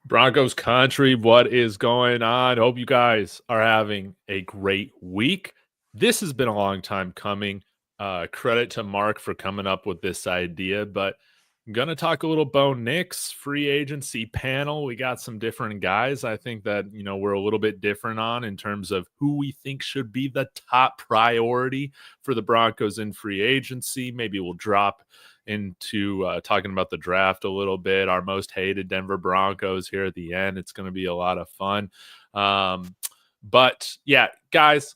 Broncos country, what is going on? Hope you guys are having a great week. This has been a long time coming. Credit to Mark for coming up with this idea, but I'm going to talk a little Bo Nix free agency panel. We got some different guys I think that, we're a little bit different on in terms of who we think should be the top priority for the Broncos in free agency. Maybe we'll drop into talking about the draft a little bit, our most hated Denver Broncos here at the end. It's going to be a lot of fun. But yeah, guys,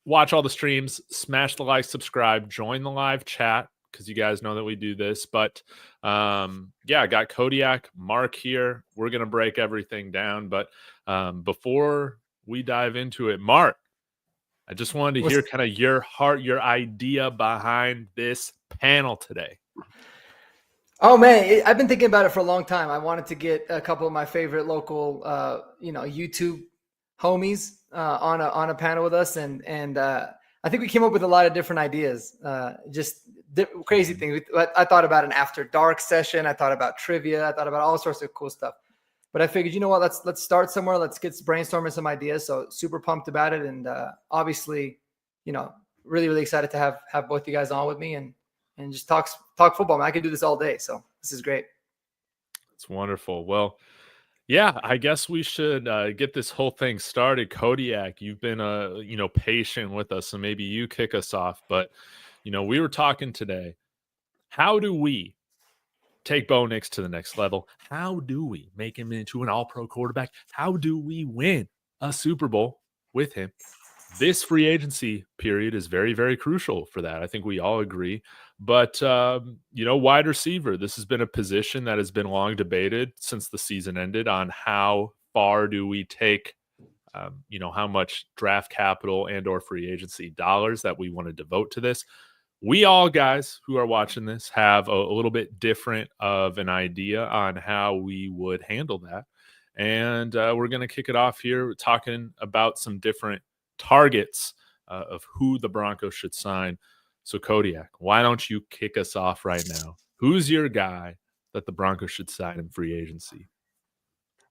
watch all the streams, smash the like, subscribe, join the live chat because you guys know that we do this. But yeah, I got Kodiak, Mark here. We're going to break everything down. But before we dive into it, Mark, I just wanted to hear kind of your heart, your idea behind this panel today. Oh man, I've been thinking about it for a long time. I wanted to get a couple of my favorite local, YouTube homies on a panel with us, and I think we came up with a lot of different ideas. Crazy things. I thought about an after dark session. I thought about trivia. I thought about all sorts of cool stuff. But I figured, you know what? Let's start somewhere. Let's get brainstorming some ideas. So super pumped about it, and obviously, really really excited to have both you guys on with me and just talk football. Man, I could do this all day. So this is great. It's wonderful. Well, yeah, I guess we should get this whole thing started. Kodiak, you've been patient with us, so maybe you kick us off. But we were talking today. How do we take Bo Nix to the next level? How do we make him into an all-pro quarterback? How do we win a Super Bowl with him? This free agency period is very, very crucial for that. I think we all agree. But, wide receiver, this has been a position that has been long debated since the season ended on how far do we take, how much draft capital and or free agency dollars that we want to devote to this. We all, guys who are watching this, have a little bit different of an idea on how we would handle that. And we're going to kick it off here talking about some different targets of who the Broncos should sign. So, Kodiak, why don't you kick us off right now? Who's your guy that the Broncos should sign in free agency?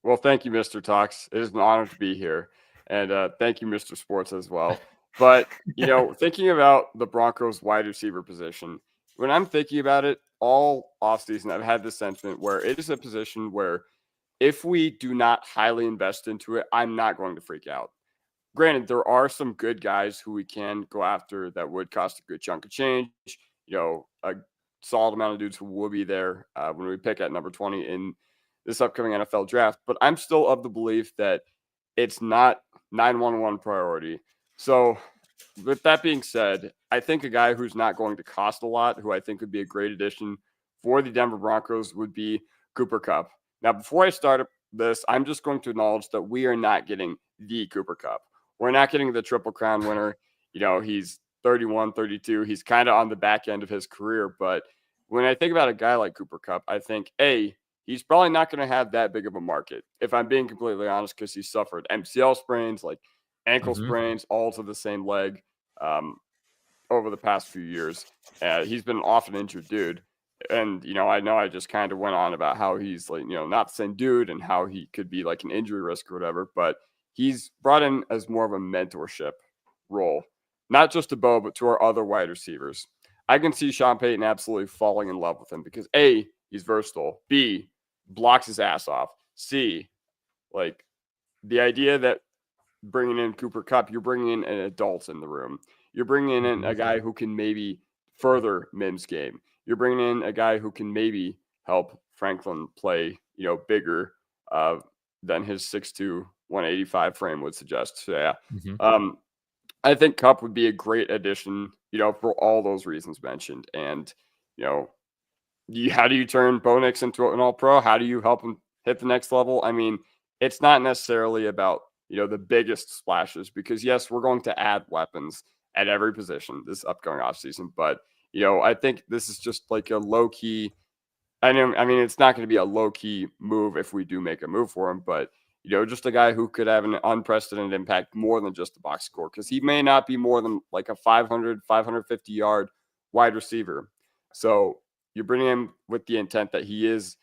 Well, thank you, Mr. Talks. It is an honor to be here. And thank you, Mr. Sports, as well. But, thinking about the Broncos wide receiver position, when I'm thinking about it all offseason, I've had this sentiment where it is a position where if we do not highly invest into it, I'm not going to freak out. Granted, there are some good guys who we can go after that would cost a good chunk of change. A solid amount of dudes who will be there when we pick at number 20 in this upcoming NFL draft. But I'm still of the belief that it's not 911 priority. So with that being said, I think a guy who's not going to cost a lot, who I think would be a great addition for the Denver Broncos, would be Cooper Kupp. Now, before I start this, I'm just going to acknowledge that we are not getting the Cooper Kupp. We're not getting the Triple Crown winner. He's 31, 32. He's kind of on the back end of his career. But when I think about a guy like Cooper Kupp, I think, he's probably not going to have that big of a market, if I'm being completely honest, because he suffered MCL sprains, like ankle sprains, all to the same leg over the past few years. He's been an often injured dude. And, I know I just kind of went on about how he's like, not the same dude and how he could be like an injury risk or whatever. But he's brought in as more of a mentorship role, not just to Bo, but to our other wide receivers. I can see Sean Payton absolutely falling in love with him because A, he's versatile. B, blocks his ass off. C, like the idea that bringing in Cooper Kupp, you're bringing in an adult in the room. You're bringing in a guy who can maybe further Mims' game. You're bringing in a guy who can maybe help Franklin play, bigger than his 6'2", 185 frame would suggest. So, yeah. I think Kupp would be a great addition, for all those reasons mentioned. And, how do you turn Bo Nix into an all-pro? How do you help him hit the next level? I mean, it's not necessarily about, the biggest splashes because, yes, we're going to add weapons at every position this upcoming offseason. But, I think this is just like a low-key – I mean, it's not going to be a low-key move if we do make a move for him, but – just a guy who could have an unprecedented impact more than just the box score because he may not be more than like a 500, 550-yard wide receiver. So you're bringing him with the intent that he is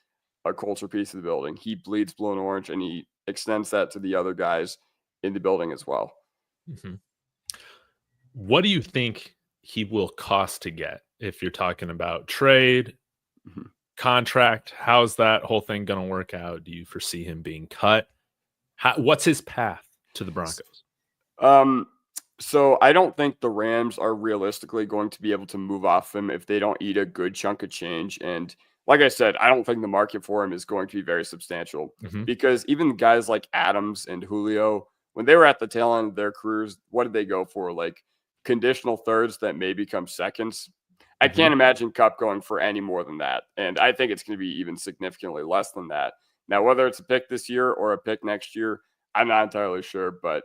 a culture piece of the building. He bleeds blue and orange, and he extends that to the other guys in the building as well. Mm-hmm. What do you think he will cost to get if you're talking about trade, contract? How's that whole thing going to work out? Do you foresee him being cut? What's his path to the Broncos? So I don't think the Rams are realistically going to be able to move off him if they don't eat a good chunk of change. And like I said, I don't think the market for him is going to be very substantial because even guys like Adams and Julio, when they were at the tail end of their careers, what did they go for? Like conditional thirds that may become seconds. I can't imagine Kupp going for any more than that. And I think it's going to be even significantly less than that. Now, whether it's a pick this year or a pick next year, I'm not entirely sure, but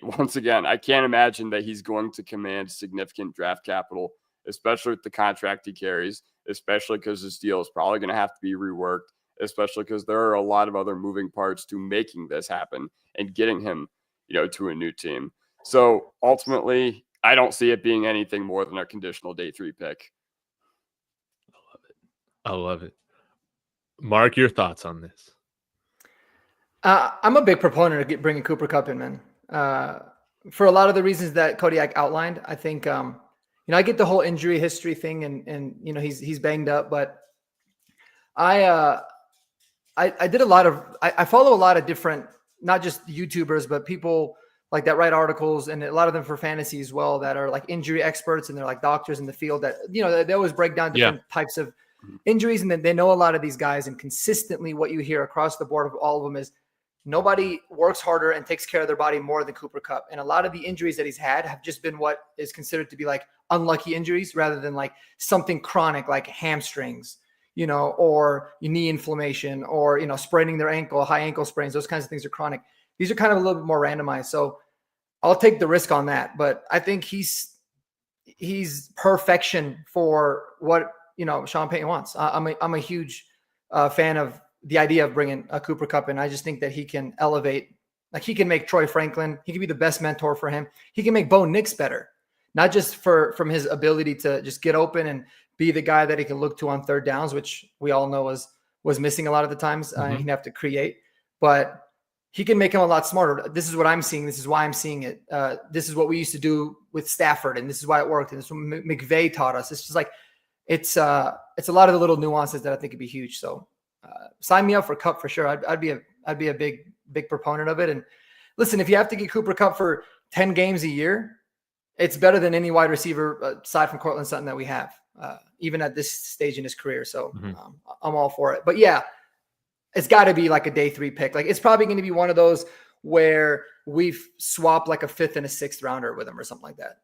once again, I can't imagine that he's going to command significant draft capital, especially with the contract he carries, especially because his deal is probably going to have to be reworked, especially because there are a lot of other moving parts to making this happen and getting him, to a new team. So ultimately, I don't see it being anything more than a conditional day 3 pick. I love it. Mark, your thoughts on this? I'm a big proponent of bringing Cooper Kupp in, man. For a lot of the reasons that Kodiak outlined. I think, I get the whole injury history thing and he's banged up, but I did a lot of, I follow a lot of different, not just YouTubers, but people like that write articles, and a lot of them for fantasy as well, that are like injury experts, and they're like doctors in the field that, they always break down different types of injuries. And then they know a lot of these guys, and consistently what you hear across the board of all of them is nobody works harder and takes care of their body more than Cooper Kupp. And a lot of the injuries that he's had have just been what is considered to be like unlucky injuries rather than like something chronic, like hamstrings, or knee inflammation, or, spraining their ankle, high ankle sprains. Those kinds of things are chronic. These are kind of a little bit more randomized. So I'll take the risk on that, but I think he's perfection for what, Sean Payton wants. I'm a huge fan of the idea of bringing a Cooper Kupp in. I just think that he can elevate, like he can make Troy Franklin, he can be the best mentor for him. He can make Bo Nix better, not just from his ability to just get open and be the guy that he can look to on third downs, which we all know was missing a lot of the times. He'd have to create, but he can make him a lot smarter. This is what I'm seeing. This is why I'm seeing it. This is what we used to do with Stafford, and this is why it worked. And this is what McVay taught us. It's just like, it's a lot of the little nuances that I think would be huge. So sign me up for Kupp for sure. I'd be a big proponent of it. And listen, if you have to get Cooper Kupp for 10 games a year, it's better than any wide receiver aside from Cortland Sutton that we have, even at this stage in his career. So I'm all for it. But yeah, it's got to be like a day 3 pick. Like it's probably going to be one of those where we've swapped like a 5th and a 6th rounder with him or something like that.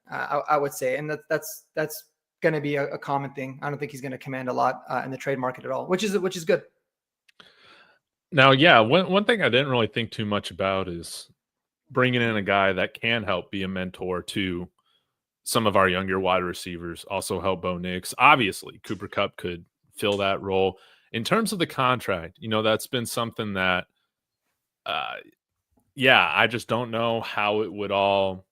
I would say, and that's going to be a common thing. I don't think he's going to command a lot in the trade market at all, which is good. Now, yeah, one thing I didn't really think too much about is bringing in a guy that can help be a mentor to some of our younger wide receivers, also help Bo Nix. Obviously, Cooper Kupp could fill that role. In terms of the contract, that's been something that, I just don't know how it would all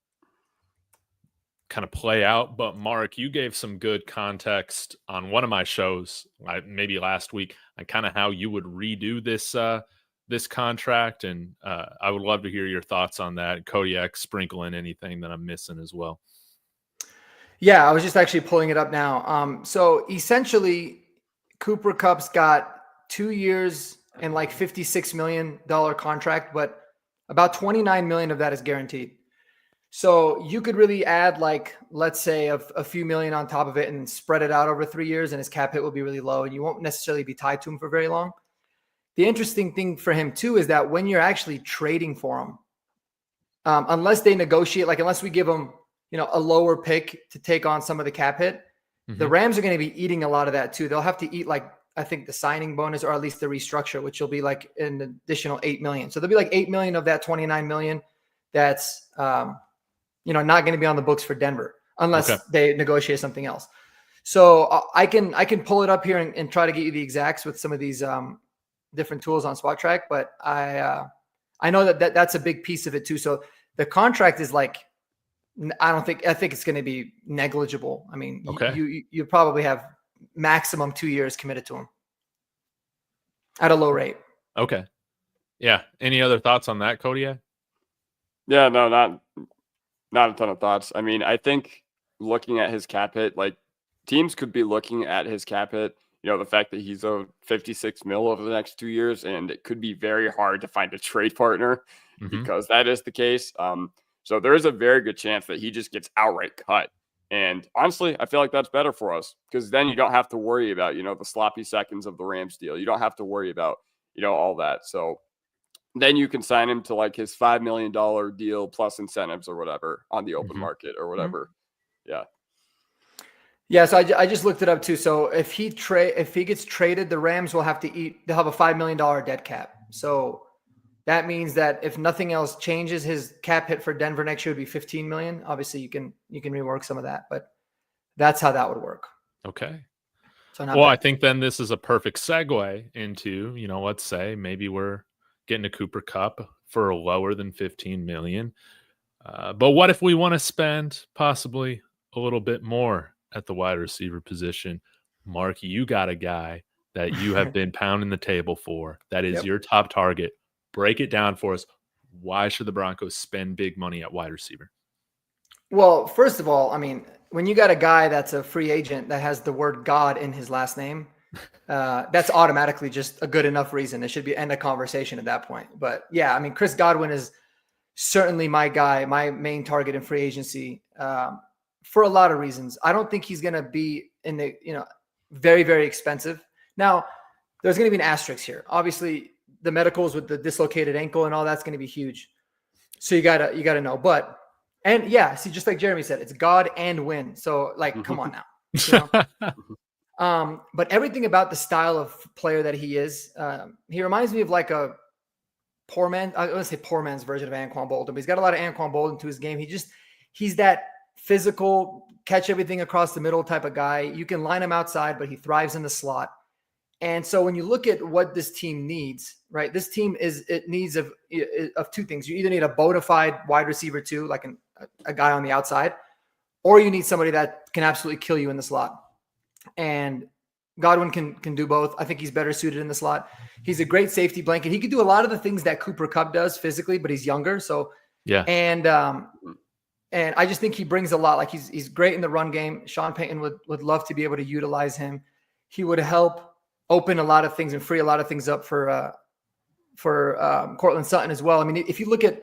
kind of play out. But Mark, you gave some good context on one of my shows, maybe last week, on kind of how you would redo this contract, and I would love to hear your thoughts on that. Kodiak, sprinkle in anything that I'm missing as well. Yeah, I was just actually pulling it up now. So essentially, Cooper Kupp's got 2 years and like $56 million contract, but about $29 million of that is guaranteed. So you could really add like, let's say a few million on top of it and spread it out over 3 years, and his cap hit will be really low, and you won't necessarily be tied to him for very long. The interesting thing for him too is that when you're actually trading for him, unless they negotiate, like unless we give him, a lower pick to take on some of the cap hit, the Rams are going to be eating a lot of that too. They'll have to eat like, I think the signing bonus, or at least the restructure, which will be like an additional $8 million. So there'll be like $8 million of that $29 million. That's, not going to be on the books for Denver unless they negotiate something else. So I can pull it up here and try to get you the exacts with some of these different tools on Spot Track, but I know that's a big piece of it too. So the contract is like, I think it's going to be negligible. I mean, you probably have maximum 2 years committed to him. at a low rate. Okay. Yeah. Any other thoughts on that, Kodiak? Yeah, no, not a ton of thoughts. I mean, I think looking at his cap hit, like teams could be looking at his cap hit, the fact that he's owed 56 mil over the next 2 years, and it could be very hard to find a trade partner because that is the case. So there is a very good chance that he just gets outright cut. And honestly, I feel like that's better for us because then you don't have to worry about, the sloppy seconds of the Rams deal. You don't have to worry about, all that. So then you can sign him to like his $5 million deal plus incentives or whatever on the open market or whatever. Yeah. Yeah. So I just looked it up too. So if he gets traded, the Rams will they'll have a $5 million dead cap. So that means that if nothing else changes, his cap hit for Denver next year would be 15 million. Obviously you can rework some of that, but that's how that would work. Okay. So I think then this is a perfect segue into, let's say maybe we're getting a Cooper Kupp for lower than 15 million. But what if we want to spend possibly a little bit more at the wide receiver position? Mark, you got a guy that you have been pounding the table for. That is your top target. Break it down for us. Why should the Broncos spend big money at wide receiver? Well, first of all, I mean, when you got a guy that's a free agent that has the word God in his last name, that's automatically just a good enough reason. It should be end a conversation at that point. But yeah, I mean, Chris Godwin is certainly my guy, my main target in free agency for a lot of reasons. I don't think he's going to be in the, very, very expensive. Now, there's going to be an asterisk here. Obviously, the medicals with the dislocated ankle and all that's going to be huge. So you gotta know. And yeah, see, just like Jeremy said, it's God and win. So like, come on now. But everything about the style of player that he is, he reminds me of like a poor man. I want to say poor man's version of Anquan Bolden, but he's got a lot of Anquan Bolden to his game. He's that physical, catch everything across the middle type of guy. You can line him outside, but he thrives in the slot. And so when you look at what this team needs, right? This team needs of two things. You either need a bona fide wide receiver too, like a guy on the outside, or you need somebody that can absolutely kill you in the slot. And Godwin can do both. I think he's better suited in the slot. He's a great safety blanket. He could do a lot of the things that Cooper Kupp does physically, but he's younger. So yeah. And I just think he brings a lot. Like he's great in the run game. Sean Payton would love to be able to utilize him. He would help open a lot of things and free a lot of things up for Cortland Sutton as well. I mean, if you look at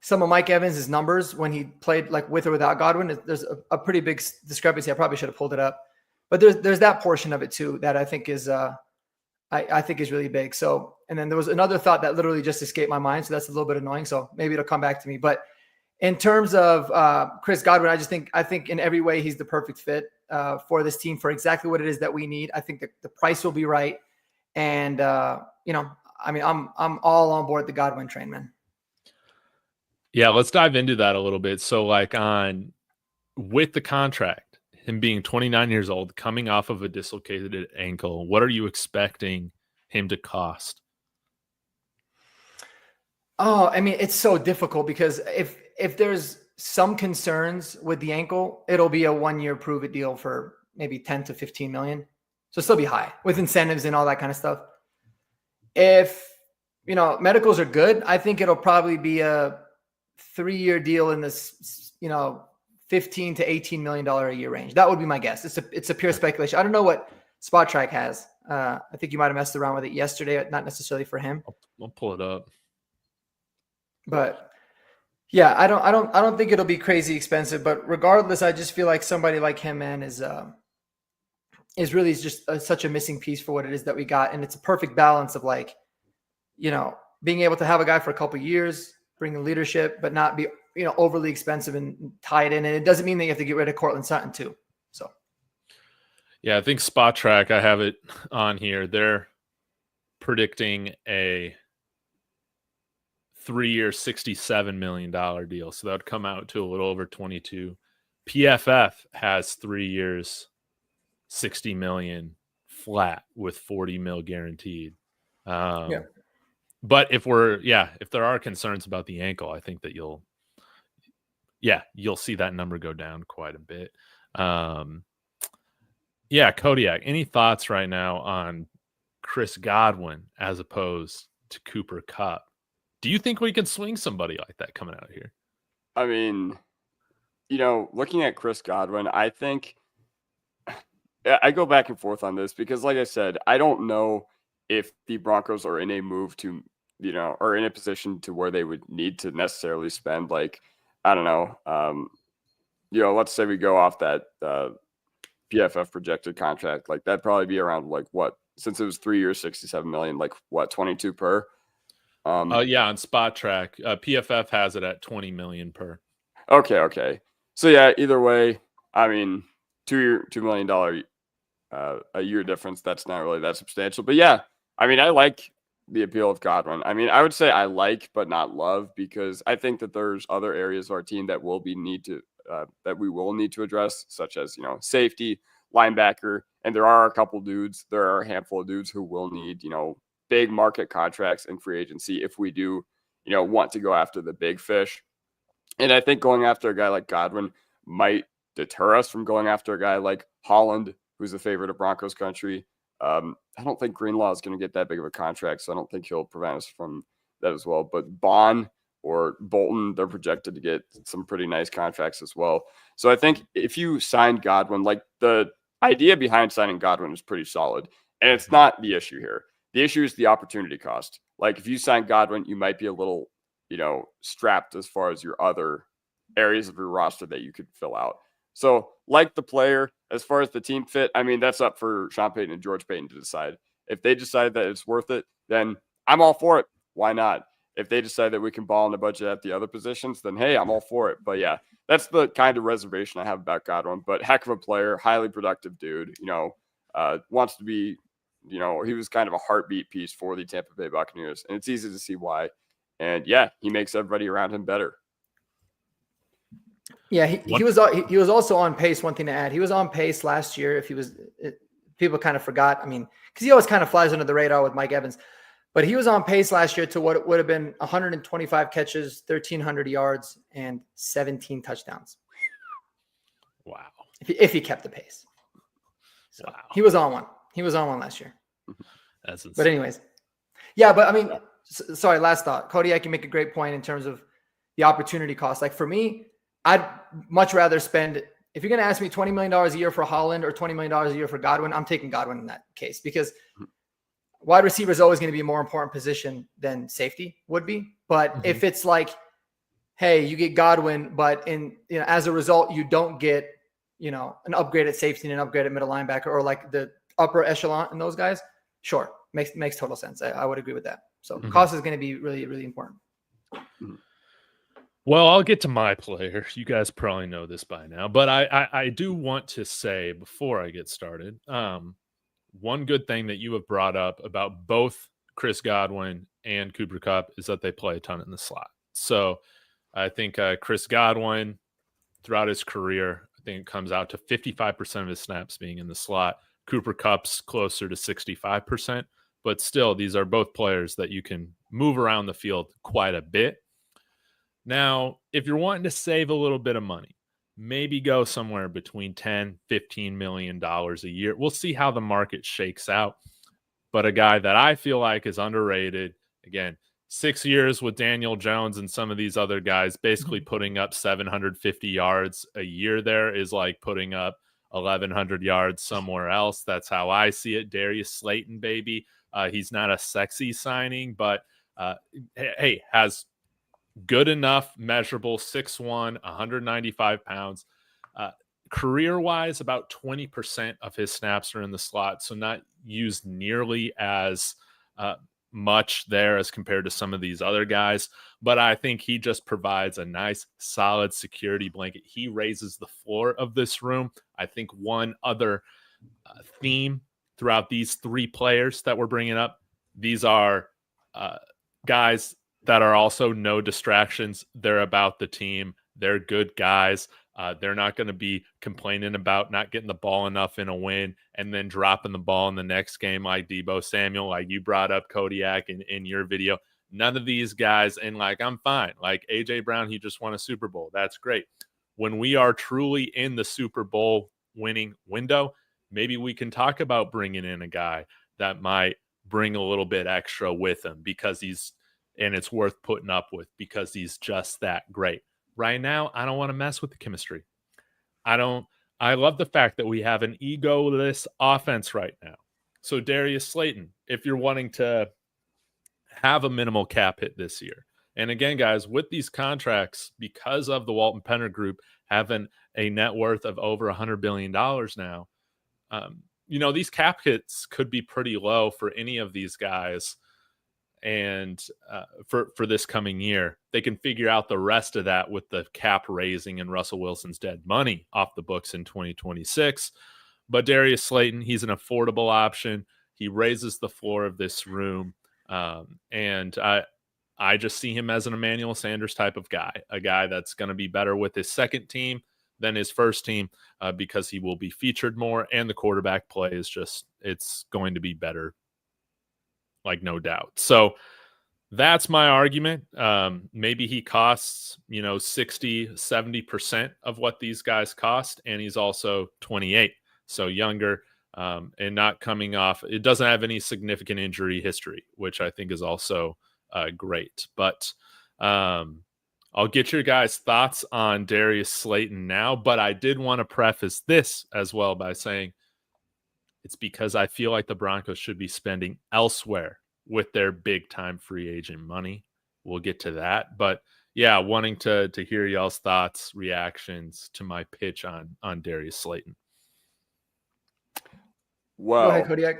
some of Mike Evans' numbers when he played like with or without Godwin, there's a pretty big discrepancy. I probably should have pulled it up, but there's that portion of it too that I think is I think is really big. So, and then there was another thought that literally just escaped my mind, so that's a little bit annoying. So maybe it'll come back to me. But in terms of Chris Godwin, I think in every way he's the perfect fit for this team for exactly what it is that we need. I think the price will be right, and I mean, I'm all on board the Godwin train, man. Yeah, let's dive into that a little bit. So, like with the contract, him being 29 years old, coming off of a dislocated ankle, what are you expecting him to cost? Oh, I mean, it's so difficult because if there's some concerns with the ankle, it'll be a 1-year prove it deal for maybe 10 to 15 million. So still be high with incentives and all that kind of stuff. If, medicals are good, I think it'll probably be a 3-year deal in this, $15 to $18 million a year range. That would be my guess. It's a pure speculation. I don't know what Spot Track has. I think you might've messed around with it yesterday, not necessarily for him. I'll pull it up. But yeah, I don't think it'll be crazy expensive, but regardless, I just feel like somebody like him, man, is really just such a missing piece for what it is that we got. And it's a perfect balance of like, being able to have a guy for a couple of years, bringing leadership, but not be, overly expensive and tied in. And it doesn't mean that you have to get rid of Cortland Sutton too. So. Yeah, I think Spot Track, I have it on here. They're predicting a 3-year, $67 million deal. So that would come out to a little over 22. PFF has 3 years, 60 million flat with 40 mil guaranteed. Yeah. But if there are concerns about the ankle, I think that you'll see that number go down quite a bit. Kodiak, any thoughts right now on Chris Godwin as opposed to Cooper Kupp. Do you think we can swing somebody like that coming out of here? I mean, looking at Chris Godwin, I think I go back and forth on this because, like I said, I don't know if the Broncos are in a move to, or in a position to where they would need to necessarily spend, like, I don't know, let's say we go off that PFF projected contract, like that'd probably be around like what, since it was 3 years, 67 million, like what, 22 per? Yeah, on Spot Track, PFF has it at 20 million per. Okay. So yeah, either way, I mean, $2 million a year difference. That's not really that substantial, but yeah, I mean, I like the appeal of Godwin. I mean, I would say I like, but not love, because I think that there's other areas of our team that we will need to address, such as, safety, linebacker, and there are a handful of dudes who will need, big market contracts and free agency if we do, want to go after the big fish. And I think going after a guy like Godwin might deter us from going after a guy like Holland, who's a favorite of Broncos country. I don't think Greenlaw is going to get that big of a contract, so I don't think he'll prevent us from that as well. But Bond or Bolton, they're projected to get some pretty nice contracts as well. So I think if you sign Godwin, like the idea behind signing Godwin is pretty solid, and it's not the issue here. The issue is the opportunity cost. Like if you sign Godwin, you might be a little, strapped as far as your other areas of your roster that you could fill out. So like the player, as far as the team fit, I mean, that's up for Sean Payton and George Payton to decide. If they decide that it's worth it, then I'm all for it. Why not? If they decide that we can ball in the budget at the other positions, then hey, I'm all for it. But yeah, that's the kind of reservation I have about Godwin. But heck of a player, highly productive dude, wants to be, he was kind of a heartbeat piece for the Tampa Bay Buccaneers. And it's easy to see why. And yeah, he makes everybody around him better. Yeah, he was also on pace. One thing to add, he was on pace last year. People kind of forgot. I mean, because he always kind of flies under the radar with Mike Evans, but he was on pace last year to what would have been 125 catches, 1,300 yards, and 17 touchdowns. Wow! If he kept the pace, so wow. He was on one. He was on one last year. That's insane. But anyways, yeah. But I mean, sorry. Last thought, Kodiak, you make a great point in terms of the opportunity cost. Like for me, I'd much rather spend, if you're going to ask me $20 million a year for Holland or $20 million a year for Godwin, I'm taking Godwin in that case, because wide receiver is always going to be a more important position than safety would be. But if it's like, hey, you get Godwin, but as a result, you don't get, an upgraded safety and an upgraded middle linebacker, or like the upper echelon in those guys, sure. Makes total sense. I would agree with that. So cost is going to be really, really important. Well, I'll get to my player. You guys probably know this by now, but I do want to say before I get started, one good thing that you have brought up about both Chris Godwin and Cooper Kupp is that they play a ton in the slot. So I think Chris Godwin, throughout his career, I think it comes out to 55% of his snaps being in the slot. Cooper Kupp's closer to 65%, but still, these are both players that you can move around the field quite a bit. Now, if you're wanting to save a little bit of money, maybe go somewhere between $10, $15 million a year. We'll see how the market shakes out. But a guy that I feel like is underrated, again, 6 years with Daniel Jones and some of these other guys, basically putting up 750 yards a year there is like putting up 1,100 yards somewhere else. That's how I see it. Darius Slayton, baby. He's not a sexy signing, but hey, has good enough, measurable, 6'1", 195 pounds. Career-wise, about 20% of his snaps are in the slot, so not used nearly as much there as compared to some of these other guys. But I think he just provides a nice, solid security blanket. He raises the floor of this room. I think one other theme throughout these three players that we're bringing up, these are guys that are also no distractions. They're about the team. They're good guys. They're not going to be complaining about not getting the ball enough in a win and then dropping the ball in the next game like Deebo Samuel, like you brought up Kodiak in your video. None of these guys, and like, I'm fine. Like A.J. Brown, he just won a Super Bowl. That's great. When we are truly in the Super Bowl winning window, maybe we can talk about bringing in a guy that might bring a little bit extra with him and it's worth putting up with because he's just that great. Right now, I don't want to mess with the chemistry. I love the fact that we have an egoless offense right now. So Darius Slayton, if you're wanting to have a minimal cap hit this year. And again, guys, with these contracts, because of the Walton Penner Group having a net worth of over $100 billion now, these cap hits could be pretty low for any of these guys. And for this coming year, they can figure out the rest of that with the cap raising and Russell Wilson's dead money off the books in 2026. But Darius Slayton, he's an affordable option. He raises the floor of this room. And I just see him as an Emmanuel Sanders type of guy, a guy that's going to be better with his second team than his first team because he will be featured more and the quarterback play is it's going to be better. Like no doubt. So that's my argument. Maybe he costs, 60, 70% of what these guys cost. And he's also 28. So younger and not coming off. It doesn't have any significant injury history, which I think is also great. But I'll get your guys' thoughts on Darius Slayton now. But I did want to preface this as well by saying, it's because I feel like the Broncos should be spending elsewhere with their big time free agent money. We'll get to that. But yeah, wanting to hear y'all's thoughts, reactions to my pitch on Darius Slayton. Well, go ahead, Kodiak.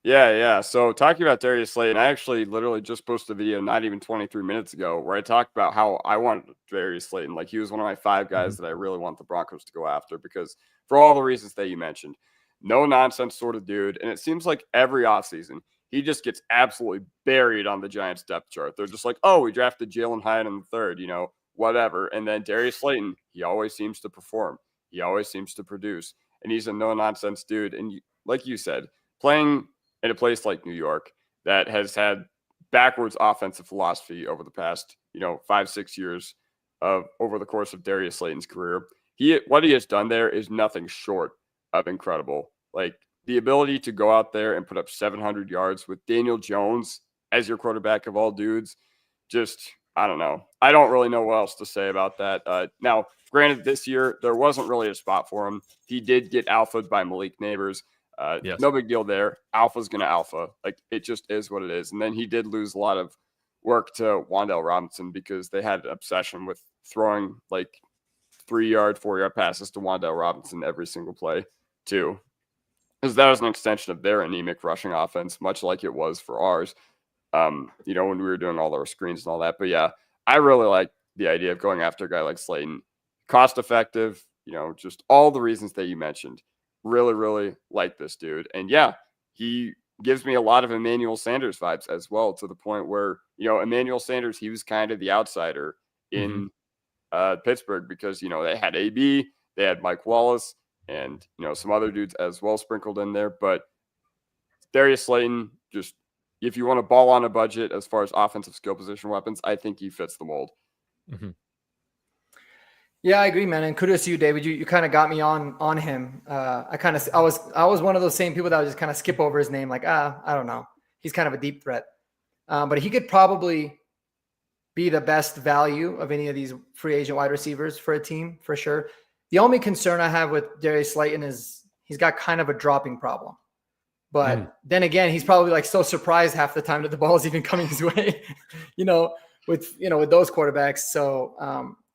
Yeah. So talking about Darius Slayton, I actually literally just posted a video not even 23 minutes ago where I talked about how I wanted Darius Slayton. Like he was one of my 5 guys that I really want the Broncos to go after because for all the reasons that you mentioned. No nonsense sort of dude. And it seems like every offseason, he just gets absolutely buried on the Giants depth chart. They're just like, oh, we drafted Jalen Hyatt in the 3rd, whatever. And then Darius Slayton, he always seems to perform. He always seems to produce. And he's a no nonsense dude. And like you said, playing in a place like New York that has had backwards offensive philosophy over the past, 5-6 years over the course of Darius Slayton's career, what he has done there is nothing short of incredible. Like the ability to go out there and put up 700 yards with Daniel Jones as your quarterback of all dudes, I don't know. I don't really know what else to say about that. Now, granted, this year, there wasn't really a spot for him. He did get alphaed by Malik Neighbors. Yes. No big deal there. Alpha's going to alpha. Like it just is what it is. And then he did lose a lot of work to Wan'Dale Robinson because they had an obsession with throwing like 3-yard, 4-yard passes to Wan'Dale Robinson every single play too. Because that was an extension of their anemic rushing offense, much like it was for ours, when we were doing all our screens and all that. But yeah, I really like the idea of going after a guy like Slayton. Cost effective, just all the reasons that you mentioned. Really, really like this dude. And yeah, he gives me a lot of Emmanuel Sanders vibes as well, to the point where, Emmanuel Sanders, he was kind of the outsider in Pittsburgh because, they had AB, they had Mike Wallace, and, some other dudes as well sprinkled in there. But Darius Slayton, just if you want to ball on a budget as far as offensive skill position weapons, I think he fits the mold. Mm-hmm. Yeah, I agree, man. And kudos to you, David. You kind of got me on him. I was one of those same people that would just kind of skip over his name. Like, I don't know. He's kind of a deep threat. But he could probably be the best value of any of these free agent wide receivers for a team, for sure. The only concern I have with Darius Slayton is he's got kind of a dropping problem. But then again, he's probably like so surprised half the time that the ball is even coming his way, with those quarterbacks. So,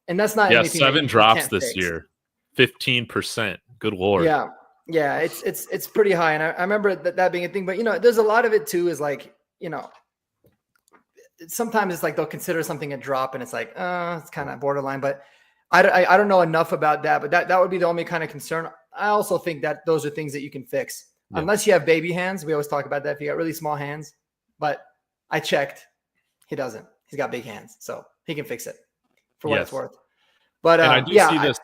and that's not anything. 7 drops this year, 15%. Good Lord. Yeah. It's pretty high. And I remember that being a thing, but there's a lot of it too, is like, sometimes it's like, they'll consider something a drop and it's like, it's kind of borderline, but I don't know enough about that, but that would be the only kind of concern. I also think that those are things that you can fix unless you have baby hands. We always talk about that. If you got really small hands, but I checked, he doesn't. He's got big hands, so he can fix it for what it's worth. But and I do see this.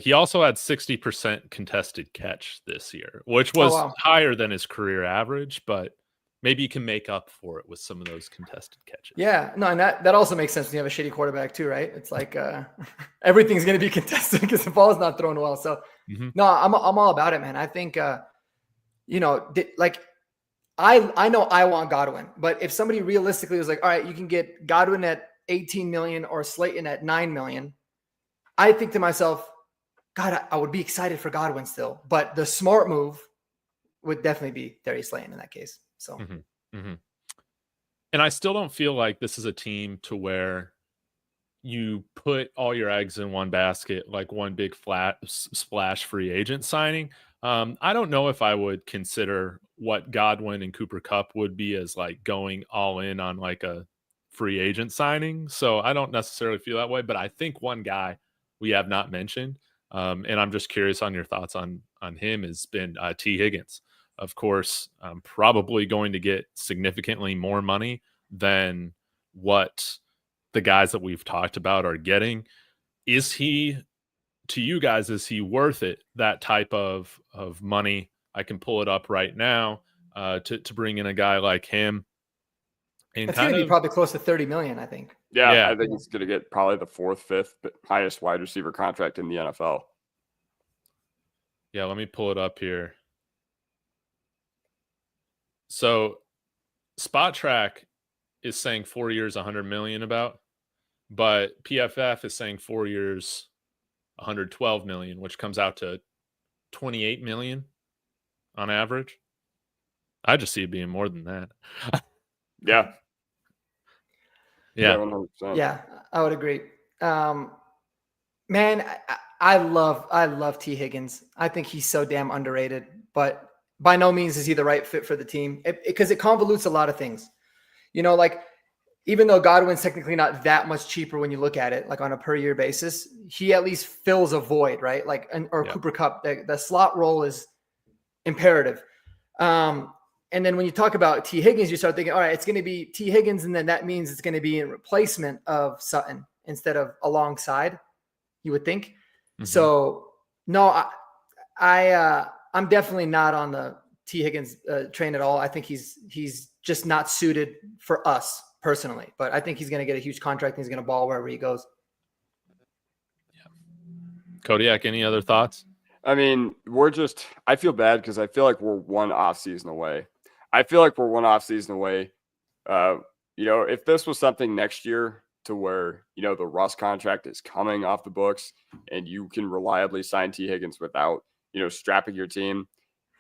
He also had 60% contested catch this year, which was higher than his career average, but maybe you can make up for it with some of those contested catches. Yeah, no, and that also makes sense when you have a shitty quarterback too, right? It's like everything's going to be contested because the ball is not thrown well. So no, I'm all about it, man. I think like I know I want Godwin, but if somebody realistically was like, all right, you can get Godwin at 18 million or Slayton at 9 million, I think to myself, God, I would be excited for Godwin still, but the smart move would definitely be Darius Slayton in that case. So And I still don't feel like this is a team to where you put all your eggs in one basket, like one big flat splash free agent signing. I don't know if I would consider what Godwin and Cooper Kupp would be as like going all in on like a free agent signing. So I don't necessarily feel that way, but I think one guy we have not mentioned, and I'm just curious on your thoughts on him, has been T. Higgins. Of course, probably going to get significantly more money than what the guys that we've talked about are getting. Is he, to you guys, is he worth it, that type of money? I can pull it up right now to bring in a guy like him. And it's going to be probably close to 30 million, I think. Yeah, I think he's going to get probably the 4th, 5th highest wide receiver contract in the NFL. Yeah, let me pull it up here. So Spot Track is saying 4 years, 100 million about, but PFF is saying 4 years, 112 million, which comes out to 28 million on average. I just see it being more than that. Yeah. Yeah. 100%. Yeah, I would agree. Man, I love T. Higgins. I think he's so damn underrated, but by no means is he the right fit for the team because it convolutes a lot of things. You know, like even though Godwin's technically not that much cheaper when you look at it, like on a per year basis, he at least fills a void, right? Like, Cooper Kupp, the slot role is imperative. And then when you talk about T. Higgins, you start thinking, all right, it's going to be T. Higgins, and then that means it's going to be in replacement of Sutton instead of alongside, you would think. Mm-hmm. So, no, I'm definitely not on the T. Higgins train at all. I think he's just not suited for us personally, but I think he's going to get a huge contract and he's going to ball wherever he goes. Yeah. Kodiak, any other thoughts? I mean, I feel bad because I feel like we're one off season away. If this was something next year to where, the Russ contract is coming off the books and you can reliably sign T. Higgins without, strapping your team.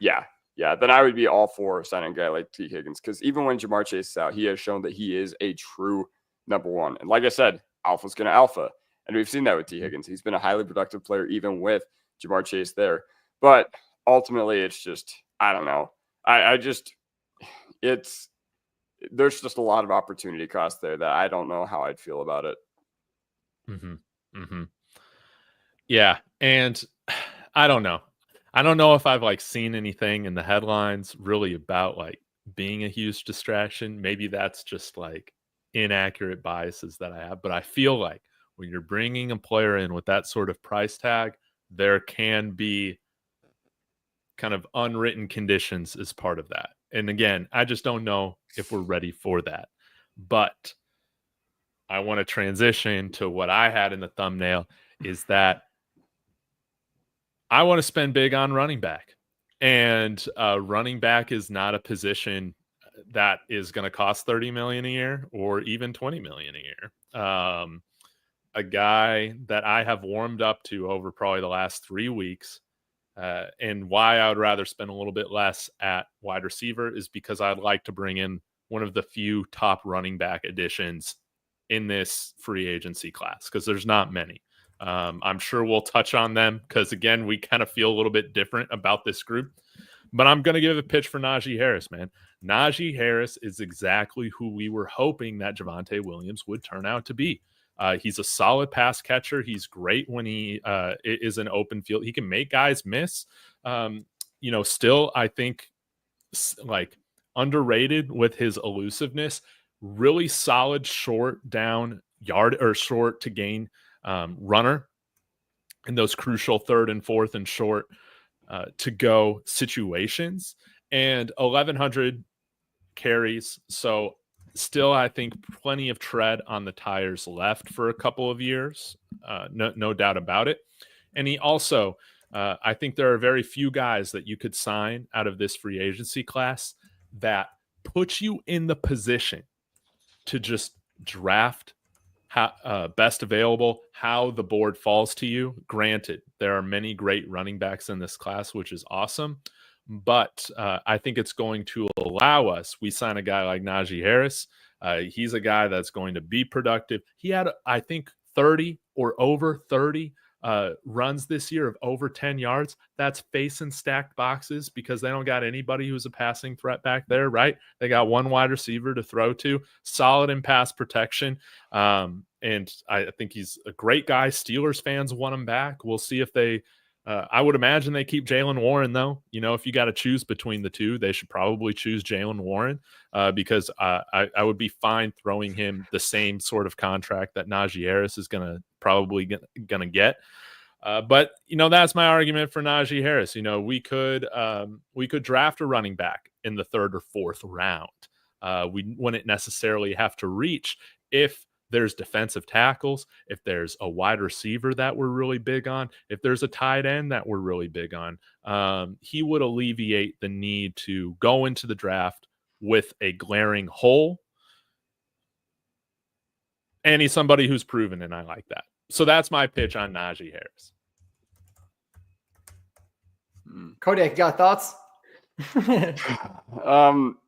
Yeah. Then I would be all for signing a guy like T. Higgins because even when Jamar Chase is out, he has shown that he is a true number one. And like I said, alpha's going to alpha. And we've seen that with T. Higgins. He's been a highly productive player even with Jamar Chase there. But ultimately, it's just, I don't know. There's just a lot of opportunity cost there that I don't know how I'd feel about it. Yeah. And I don't know. I don't know if I've seen anything in the headlines really about being a huge distraction. Maybe that's just inaccurate biases that I have, but I feel like when you're bringing a player in with that sort of price tag, there can be kind of unwritten conditions as part of that. And again, I just don't know if we're ready for that. But I want to transition to what I had in the thumbnail is that I want to spend big on running back. And running back is not a position that is going to cost $30 million a year or even $20 million a year. A guy that I have warmed up to over probably the last 3 weeks, and why I would rather spend a little bit less at wide receiver is because I'd like to bring in one of the few top running back additions in this free agency class because there's not many. I'm sure we'll touch on them because, again, we kind of feel a little bit different about this group. But I'm going to give a pitch for Najee Harris, man. Najee Harris is exactly who we were hoping that Javonte Williams would turn out to be. He's a solid pass catcher. He's great when he is in open field. He can make guys miss. Still, I think, underrated with his elusiveness. Really solid short down yard or short to gain runner in those crucial 3rd and 4th and short to go situations, and 1,100 carries. So still, I think plenty of tread on the tires left for a couple of years. No doubt about it. And he also, I think there are very few guys that you could sign out of this free agency class that puts you in the position to just draft best available, how the board falls to you. Granted, there are many great running backs in this class, which is awesome. But I think it's going to allow us. We sign a guy like Najee Harris. He's a guy that's going to be productive. He had, I think, 30 or over 30 runs this year of over 10 yards. That's facing stacked boxes because they don't got anybody who's a passing threat back there, right? They got one wide receiver to throw to, solid in pass protection. And I think he's a great guy. Steelers fans want him back. We'll see if they I would imagine they keep Jaylen Warren, though. You know, if you got to choose between the two, they should probably choose Jaylen Warren because I would be fine throwing him the same sort of contract that Najee Harris is probably gonna get. But you know, that's my argument for Najee Harris. You know, we could draft a running back in the 3rd or 4th round. We wouldn't necessarily have to reach if there's defensive tackles, if there's a wide receiver that we're really big on, if there's a tight end that we're really big on. He would alleviate the need to go into the draft with a glaring hole. And he's somebody who's proven, and I like that. So that's my pitch on Najee Harris. Kodiak, you got thoughts?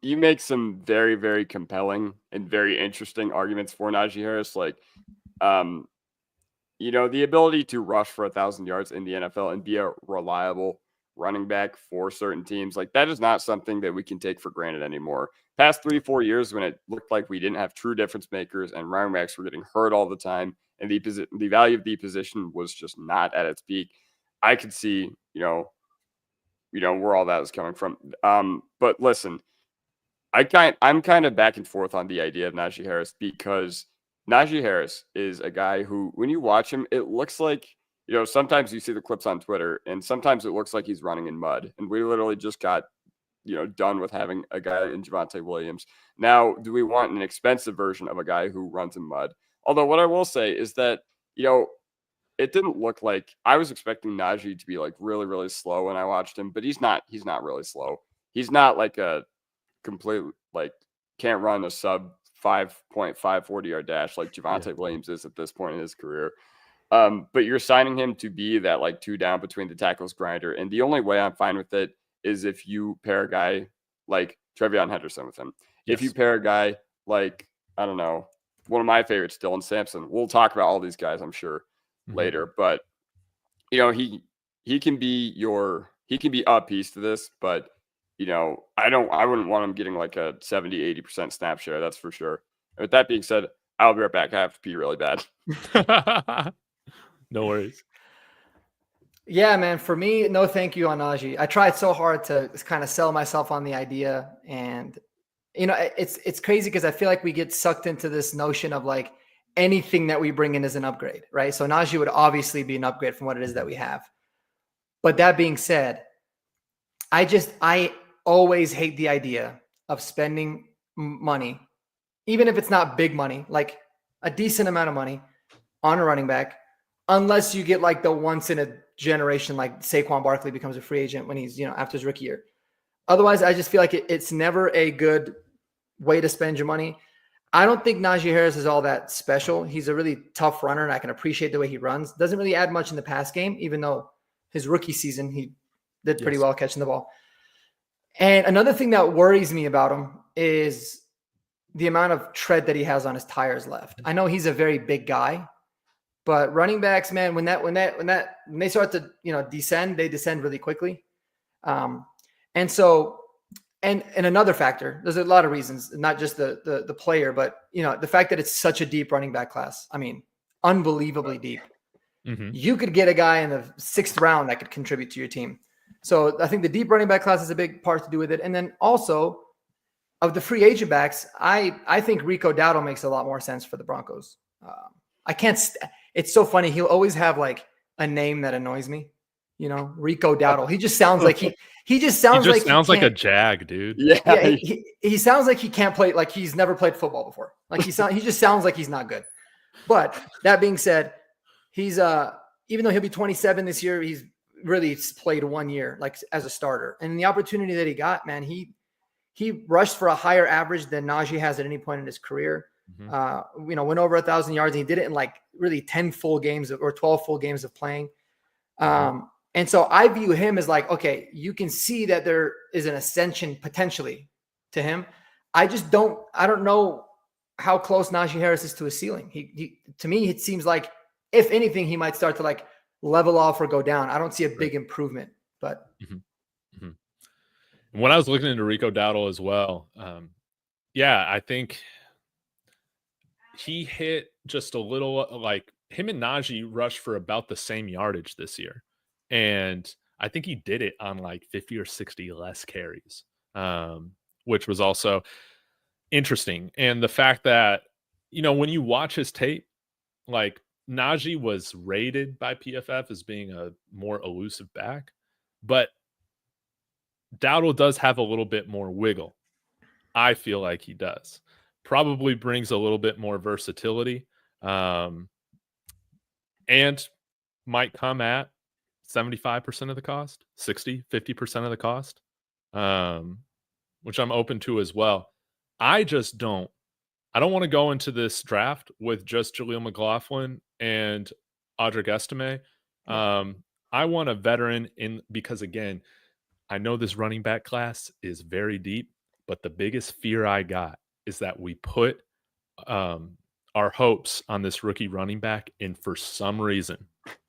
You make some very, very compelling and very interesting arguments for Najee Harris. Like, you know, the ability to rush for 1,000 yards in the NFL and be a reliable running back for certain teams, like that is not something that we can take for granted anymore. Past 3-4 years, when it looked like we didn't have true difference makers and running backs were getting hurt all the time, and the value of the position was just not at its peak, I could see, you know, where all that is coming from. But listen, I'm kind of back and forth on the idea of Najee Harris because Najee Harris is a guy who, when you watch him, it looks like, you know, sometimes you see the clips on Twitter and sometimes it looks like he's running in mud. And we literally just got, you know, done with having a guy in Javonte Williams. Now, do we want an expensive version of a guy who runs in mud? Although what I will say is that, you know, it didn't look like I was expecting Najee to be like really, really slow when I watched him, but he's not really slow. He's not like a complete, like can't run a sub 5.5 40-yard dash like Javonte Williams is at this point in his career. But you're signing him to be that like 2 down between the tackles grinder. And the only way I'm fine with it is if you pair a guy like Trevion Henderson with him. Yes. If you pair a guy like, I don't know, one of my favorites, Dylan Sampson. We'll talk about all these guys, I'm sure, later, but you know, he can be a piece to this, but you know, I wouldn't want him getting like a 70-80% snap share, that's for sure. And with that being said, I'll be right back. I have to pee really bad. No worries. Yeah, man, for me, no thank you on Najee. I tried so hard to kind of sell myself on the idea, and you know, it's crazy because I feel like we get sucked into this notion of like anything that we bring in is an upgrade, right? So Najee would obviously be an upgrade from what it is that we have. But that being said, I always hate the idea of spending money, even if it's not big money, like a decent amount of money on a running back, unless you get like the once in a generation, like Saquon Barkley becomes a free agent when he's, you know, after his rookie year. Otherwise, I just feel like it's never a good way to spend your money. I don't think Najee Harris is all that special. He's a really tough runner, and I can appreciate the way he runs. Doesn't really add much in the pass game, even though his rookie season, he did pretty well catching the ball. And another thing that worries me about him is the amount of tread that he has on his tires left. I know he's a very big guy, but running backs, man, when they start to, you know, descend, they descend really quickly. And so, and another factor, there's a lot of reasons, not just the player, but you know, the fact that it's such a deep running back class. I mean, unbelievably deep. Mm-hmm. You could get a guy in the 6th round that could contribute to your team. So I think the deep running back class is a big part to do with it. And then also of the free agent backs, I think Rico Dowdle makes a lot more sense for the Broncos. It's so funny. He'll always have like a name that annoys me. You know, Rico Dowdle. He just sounds like he sounds like a jag, dude. Yeah, he sounds like he can't play, like he's never played football before. Like he just sounds like he's not good. But that being said, he's even though he'll be 27 this year, he's really played 1 year like as a starter. And the opportunity that he got, man, he he rushed for a higher average than Najee has at any point in his career. Went over 1,000 yards. And he did it in like really 10 full games or 12 full games of playing. And so I view him as like, okay, you can see that there is an ascension potentially to him. I don't know how close Najee Harris is to a ceiling. He to me, it seems like if anything, he might start to like level off or go down. I don't see a big improvement, but. When I was looking into Rico Dowdle as well, I think he hit just a little, like him and Najee rushed for about the same yardage this year. And I think he did it on like 50 or 60 less carries, which was also interesting. And the fact that, when you watch his tape, like Najee was rated by PFF as being a more elusive back, but Dowdle does have a little bit more wiggle. I feel like he does. Probably brings a little bit more versatility, and might come at 75% of the cost, 60, 50% of the cost, which I'm open to as well. I don't want to go into this draft with just Jaleel McLaughlin and Audric Estime. I want a veteran because again, I know this running back class is very deep, but the biggest fear I got is that we put our hopes on this rookie running back, and for some reason,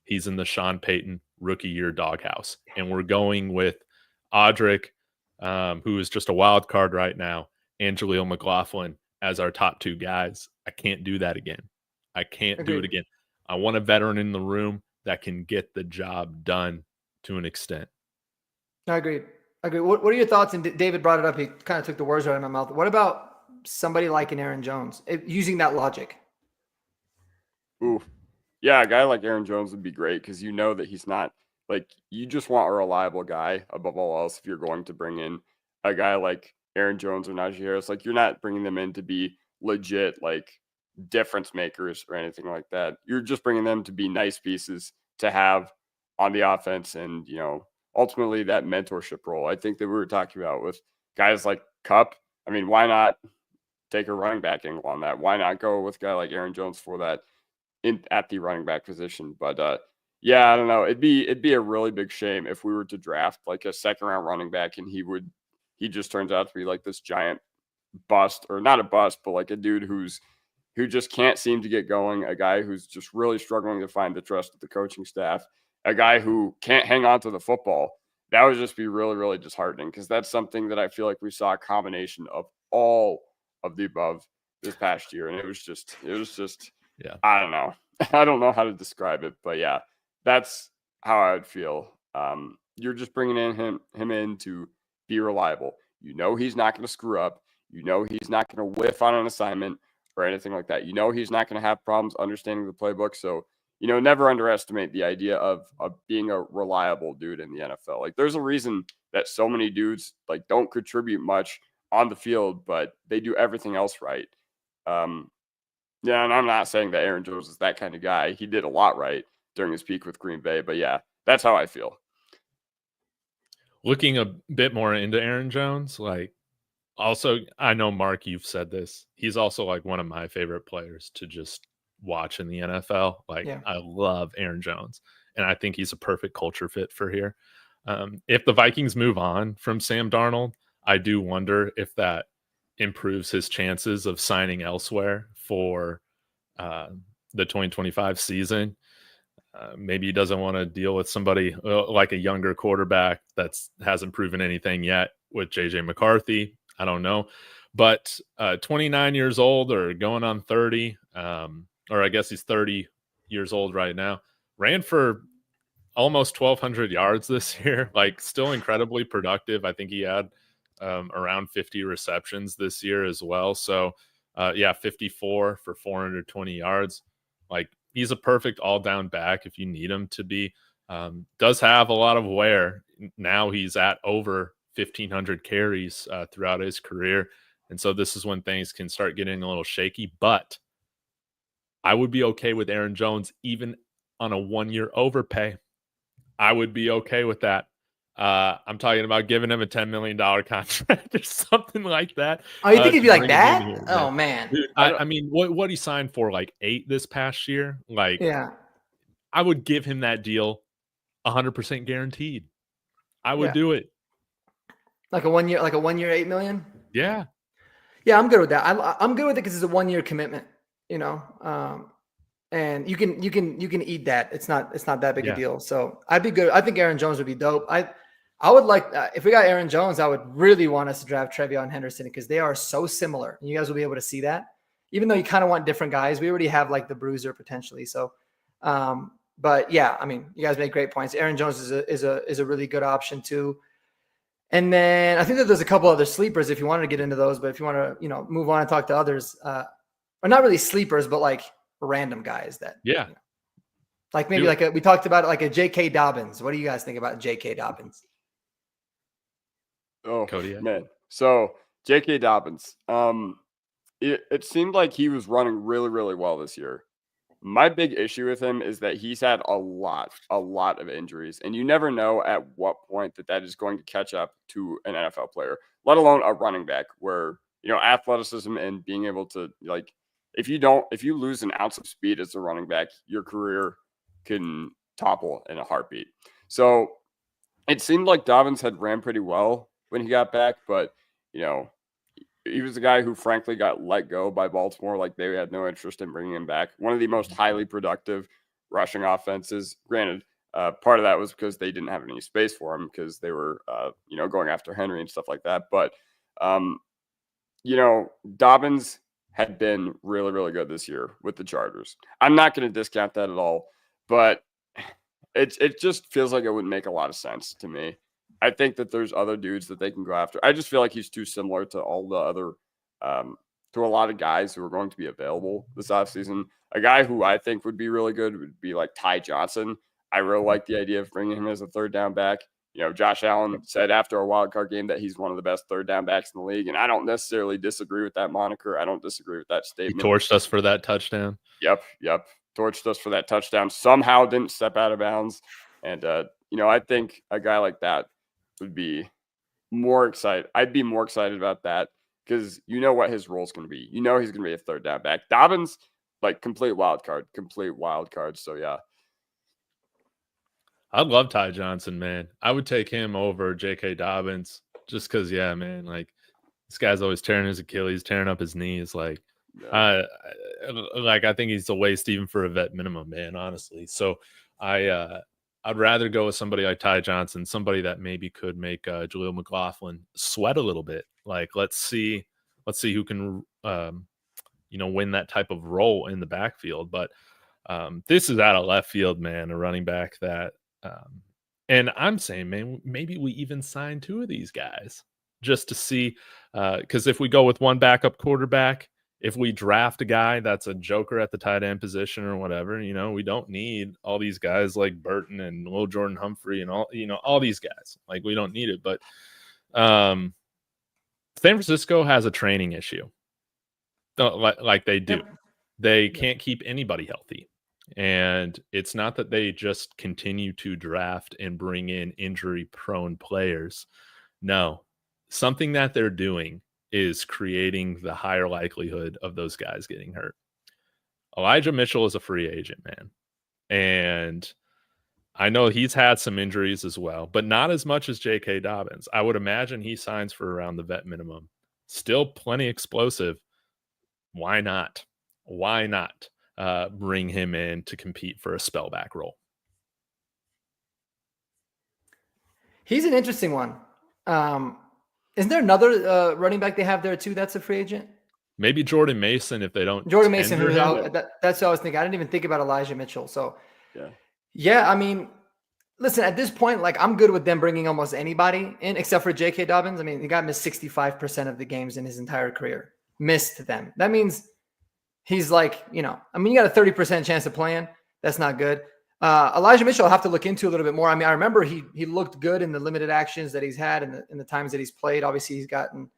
he's in the Sean Payton rookie year doghouse, and we're going with Audric, who is just a wild card right now, and Jaleel McLaughlin as our top two guys. I can't do that again. I can't do it again. I want a veteran in the room that can get the job done to an extent. I agree. What are your thoughts? And David brought it up. He kind of took the words right out of my mouth. What about somebody like an Aaron Jones, using that logic? Ooh, yeah, a guy like Aaron Jones would be great because that he's not like, you just want a reliable guy above all else. If you're going to bring in a guy like Aaron Jones or Najee Harris, like you're not bringing them in to be legit like difference makers or anything like that. You're just bringing them to be nice pieces to have on the offense, and ultimately that mentorship role. I think that we were talking about with guys like Kupp. I mean, why not take a running back angle on that? Why not go with a guy like Aaron Jones for that at the running back position? But I don't know. It'd be a really big shame if we were to draft like a second round running back and he just turns out to be like this giant bust, or not a bust, but like a dude who just can't seem to get going, a guy who's just really struggling to find the trust of the coaching staff, a guy who can't hang on to the football. That would just be really, really disheartening, because that's something that I feel like we saw a combination of all of the above this past year. And it was just, yeah, I don't know. I don't know how to describe it, but yeah, that's how I would feel. You're just bringing him in to be reliable. He's not going to screw up. He's not going to whiff on an assignment or anything like that. He's not going to have problems understanding the playbook. So, never underestimate the idea of being a reliable dude in the NFL. Like, there's a reason that so many dudes like don't contribute much on the field, but they do everything else right. Yeah, and I'm not saying that Aaron Jones is that kind of guy. He did a lot right during his peak with Green Bay, but yeah, that's how I feel. Looking a bit more into Aaron Jones, like, also, I know, Mark, you've said this. He's also like one of my favorite players to just watch in the NFL. Like, Yeah. I love Aaron Jones, and I think he's a perfect culture fit for here. If the Vikings move on from Sam Darnold, I do wonder if that improves his chances of signing elsewhere for the 2025 season. Maybe he doesn't want to deal with somebody like a younger quarterback that hasn't proven anything yet with JJ McCarthy. I don't know. But 29 years old, or going on 30, or I guess he's 30 years old right now, ran for almost 1,200 yards this year, like still incredibly productive. I think he had around 50 receptions this year as well. So, 54 for 420 yards. Like, he's a perfect all-down back if you need him to be. Does have a lot of wear. Now he's at over 1,500 carries throughout his career. And so this is when things can start getting a little shaky. But I would be okay with Aaron Jones even on a one-year overpay. I would be okay with that. I'm talking about giving him a $10 million contract or something like that. Oh, you think he'd to be like bring him in that? here, Oh man. Dude, I mean, what he signed for, like 8 this past year? Like, Yeah. I would give him that deal 100% guaranteed. I would Yeah. do it. Like a 1 year, $8 million. Yeah. Yeah, I'm good with that. I'm good with it because it's a 1 year commitment, and you can eat that. It's not that big a Yeah. deal. So I'd be good. I think Aaron Jones would be dope. I would like if we got Aaron Jones, I would really want us to draft Trevion Henderson because they are so similar. And you guys will be able to see that, even though you kind of want different guys. We already have like the bruiser potentially. So, but yeah, I mean, you guys make great points. Aaron Jones is a really good option too. And then I think that there's a couple other sleepers if you wanted to get into those, but if you want to, move on and talk to others, or not really sleepers, but like random guys that, Yeah. like maybe we talked about it, like a J.K. Dobbins. What do you guys think about J.K. Dobbins? Oh, Kodiak. man. So J.K. Dobbins, it seemed like he was running really, really well this year. My big issue with him is that he's had a lot of injuries, and you never know at what point that is going to catch up to an NFL player, let alone a running back where, athleticism and being able to, like, if you lose an ounce of speed as a running back, your career can topple in a heartbeat. So it seemed like Dobbins had ran pretty well when he got back, but, he was a guy who frankly got let go by Baltimore. Like they had no interest in bringing him back. One of the most highly productive rushing offenses. Granted, part of that was because they didn't have any space for him because they were, going after Henry and stuff like that. But, Dobbins had been really, really good this year with the Chargers. I'm not going to discount that at all, but it just feels like it would make a lot of sense to me. I think that there's other dudes that they can go after. I just feel like he's too similar to all the other, to a lot of guys who are going to be available this offseason. A guy who I think would be really good would be like Ty Johnson. I really like the idea of bringing him as a third down back. Josh Allen said after a wild card game that he's one of the best third down backs in the league. And I don't necessarily disagree with that moniker. I don't disagree with that statement. He torched us for that touchdown. Yep. Torched us for that touchdown. Somehow didn't step out of bounds. And, I think a guy like that would be more excited. I'd be more excited about that because what his role is going to be. He's going to be a third down back. Dobbins, like complete wild card. So, yeah. I love Ty Johnson, man. I would take him over J.K. Dobbins just because, yeah, man, like this guy's always tearing his Achilles, tearing up his knees. Like, I think he's a waste even for a vet minimum, man, honestly. So I'd rather go with somebody like Ty Johnson, somebody that maybe could make Jaleel McLaughlin sweat a little bit. Like, let's see who can, win that type of role in the backfield. But this is out of left field, man, a running back that, and I'm saying, man, maybe we even sign 2 of these guys just to see, because if we go with one backup quarterback, if we draft a guy that's a joker at the tight end position or whatever, we don't need all these guys like Burton and Lil Jordan Humphrey and all these guys. Like, we don't need it. But San Francisco has a training issue. Like they do. They can't keep anybody healthy. And it's not that they just continue to draft and bring in injury-prone players. No, something that they're doing is creating the higher likelihood of those guys getting hurt. Elijah Mitchell is a free agent, man. And I know he's had some injuries as well, but not as much as J.K. Dobbins. I would imagine he signs for around the vet minimum. Still plenty explosive. Why not? Bring him in to compete for a spellback role? He's an interesting one. Isn't there another running back they have there too that's a free agent? Maybe Jordan Mason if they don't. Jordan Mason, that's what I was thinking. I didn't even think about Elijah Mitchell. So, yeah. I mean, listen, at this point, like I'm good with them bringing almost anybody in except for J.K. Dobbins. I mean, the guy missed 65% of the games in his entire career. Missed them. That means he's like, you got a 30% chance of playing. That's not good. Elijah Mitchell I'll have to look into a little bit more. I mean, I remember he looked good in the limited actions that he's had in the times that he's played. Obviously, he's gotten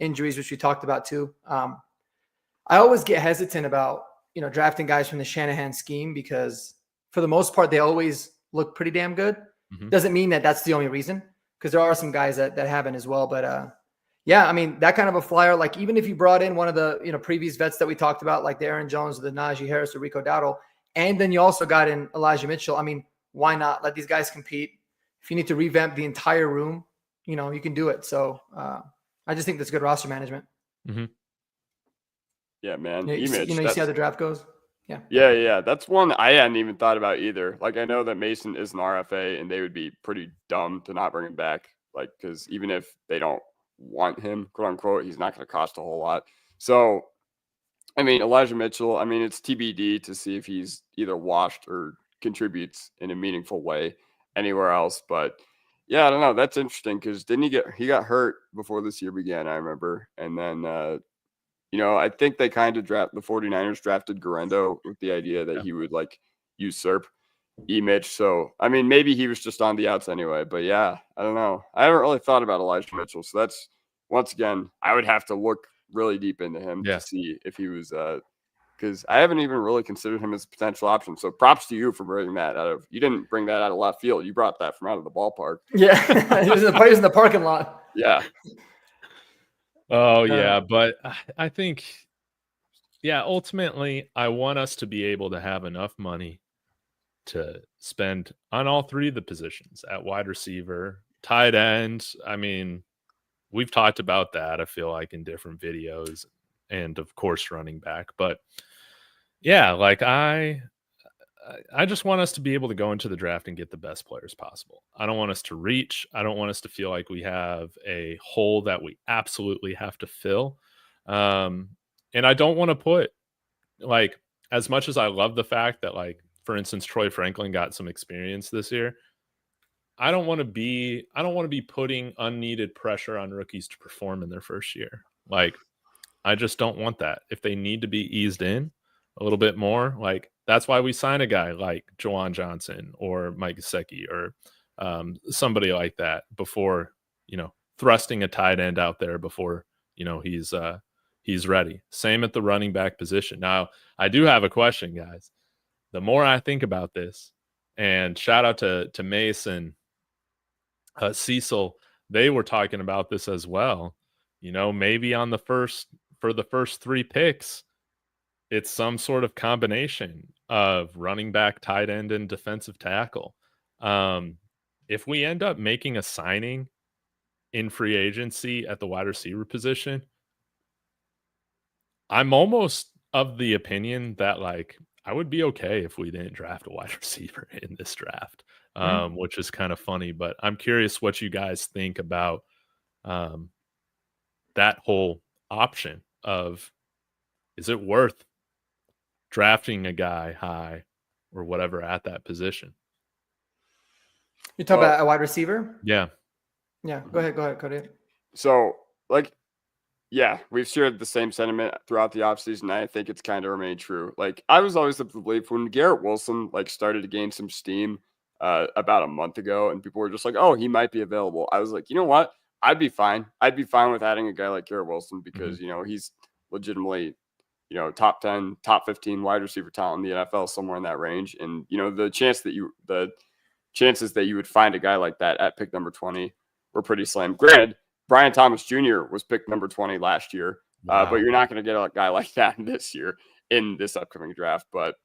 injuries, which we talked about too. I always get hesitant about, drafting guys from the Shanahan scheme because for the most part, they always look pretty damn good. Mm-hmm. Doesn't mean that that's the only reason. because there are some guys that haven't as well. But yeah, I mean, that kind of a flyer, like even if you brought in one of the previous vets that we talked about, like the Aaron Jones, the Najee Harris, or Rico Dowdle, and then you also got in Elijah Mitchell. I mean, why not let these guys compete? If you need to revamp the entire room, you can do it. So I just think that's good roster management. Mm-hmm. Yeah, man. You see how the draft goes. Yeah. That's one I hadn't even thought about either. Like, I know that Mason is an RFA, and they would be pretty dumb to not bring him back. Like, because even if they don't want him, quote unquote, he's not going to cost a whole lot. So, I mean, Elijah Mitchell, I mean, it's TBD to see if he's either washed or contributes in a meaningful way anywhere else. But yeah, I don't know. That's interesting because he got hurt before this year began, I remember. And then, I think they kind of the 49ers drafted Garendo with the idea that he would like usurp E-Mitch. So, I mean, maybe he was just on the outs anyway. But yeah, I don't know. I haven't really thought about Elijah Mitchell. So that's, once again, I would have to look really deep into him to see if he was because I haven't even really considered him as a potential option. So props to you for bringing that you didn't bring that out of left field. You brought that from out of the ballpark. Yeah. He was in the parking lot. Yeah. Oh yeah. But I think, ultimately I want us to be able to have enough money to spend on all three of the positions at wide receiver, tight end. I mean, we've talked about that, I feel like, in different videos, and of course running back. But yeah, like I just want us to be able to go into the draft and get the best players possible. I don't want us to reach. I don't want us to feel like we have a hole that we absolutely have to fill. And I don't want to put, like, as much as I love the fact that, like, for instance, Troy Franklin got some experience this year, I don't want to be putting unneeded pressure on rookies to perform in their first year. Like, I just don't want that. If they need to be eased in a little bit more, like, that's why we sign a guy like Jawan Johnson or Mike Gesicki or somebody like that before, thrusting a tight end out there before, he's ready. Same at the running back position. Now, I do have a question, guys. The more I think about this, and shout out to Mason, Cecil, they were talking about this as well. Maybe for the first 3 picks, it's some sort of combination of running back, tight end, and defensive tackle. If we end up making a signing in free agency at the wide receiver position, I'm almost of the opinion that, like, I would be okay if we didn't draft a wide receiver in this draft, which is kind of funny. But I'm curious what you guys think about that whole option of, is it worth drafting a guy high or whatever at that position? You're talking about a wide receiver? Yeah. Yeah. Go ahead, Cody. So, like, yeah, we've shared the same sentiment throughout the offseason. I think it's kind of remained true. Like, I was always of the belief when Garrett Wilson started to gain some steam about a month ago, and people were just like, "Oh, he might be available." I was like, you know what? I'd be fine. I'd be fine with adding a guy like Garrett Wilson because he's legitimately top 10, top 15 wide receiver talent in the NFL, somewhere in that range. And the chances that you would find a guy like that at pick number 20 were pretty slim. Granted, Brian Thomas Jr. was picked number 20 last year, but you're not going to get a guy like that this year in this upcoming draft. But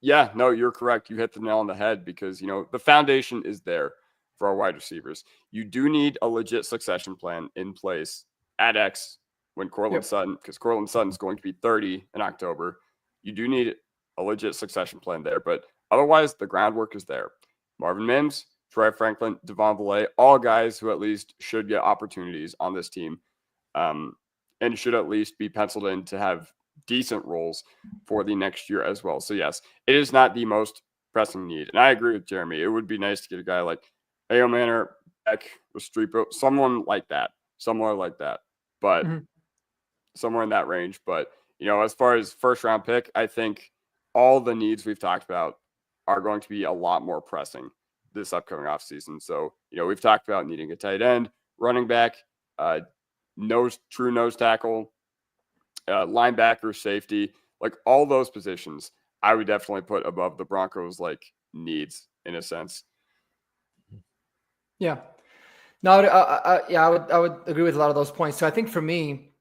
yeah, no, you're correct. You hit the nail on the head because, the foundation is there for our wide receivers. You do need a legit succession plan in place at X when Courtland Sutton, because Courtland Sutton's going to be 30 in October. You do need a legit succession plan there, but otherwise the groundwork is there. Marvin Mims, Troy Franklin, Devon Villay, all guys who at least should get opportunities on this team and should at least be penciled in to have decent roles for the next year as well. So yes, it is not the most pressing need. And I agree with Jeremy. It would be nice to get a guy like Ayo Manor, Beck, Restrepo, someone like that, somewhere like that, but somewhere in that range. But, as far as first round pick, I think all the needs we've talked about are going to be a lot more pressing this upcoming offseason. So, we've talked about needing a tight end, running back, true nose tackle, linebacker, safety, like all those positions, I would definitely put above the Broncos' needs in a sense. Yeah. No, yeah, I would agree with a lot of those points. So I think for me,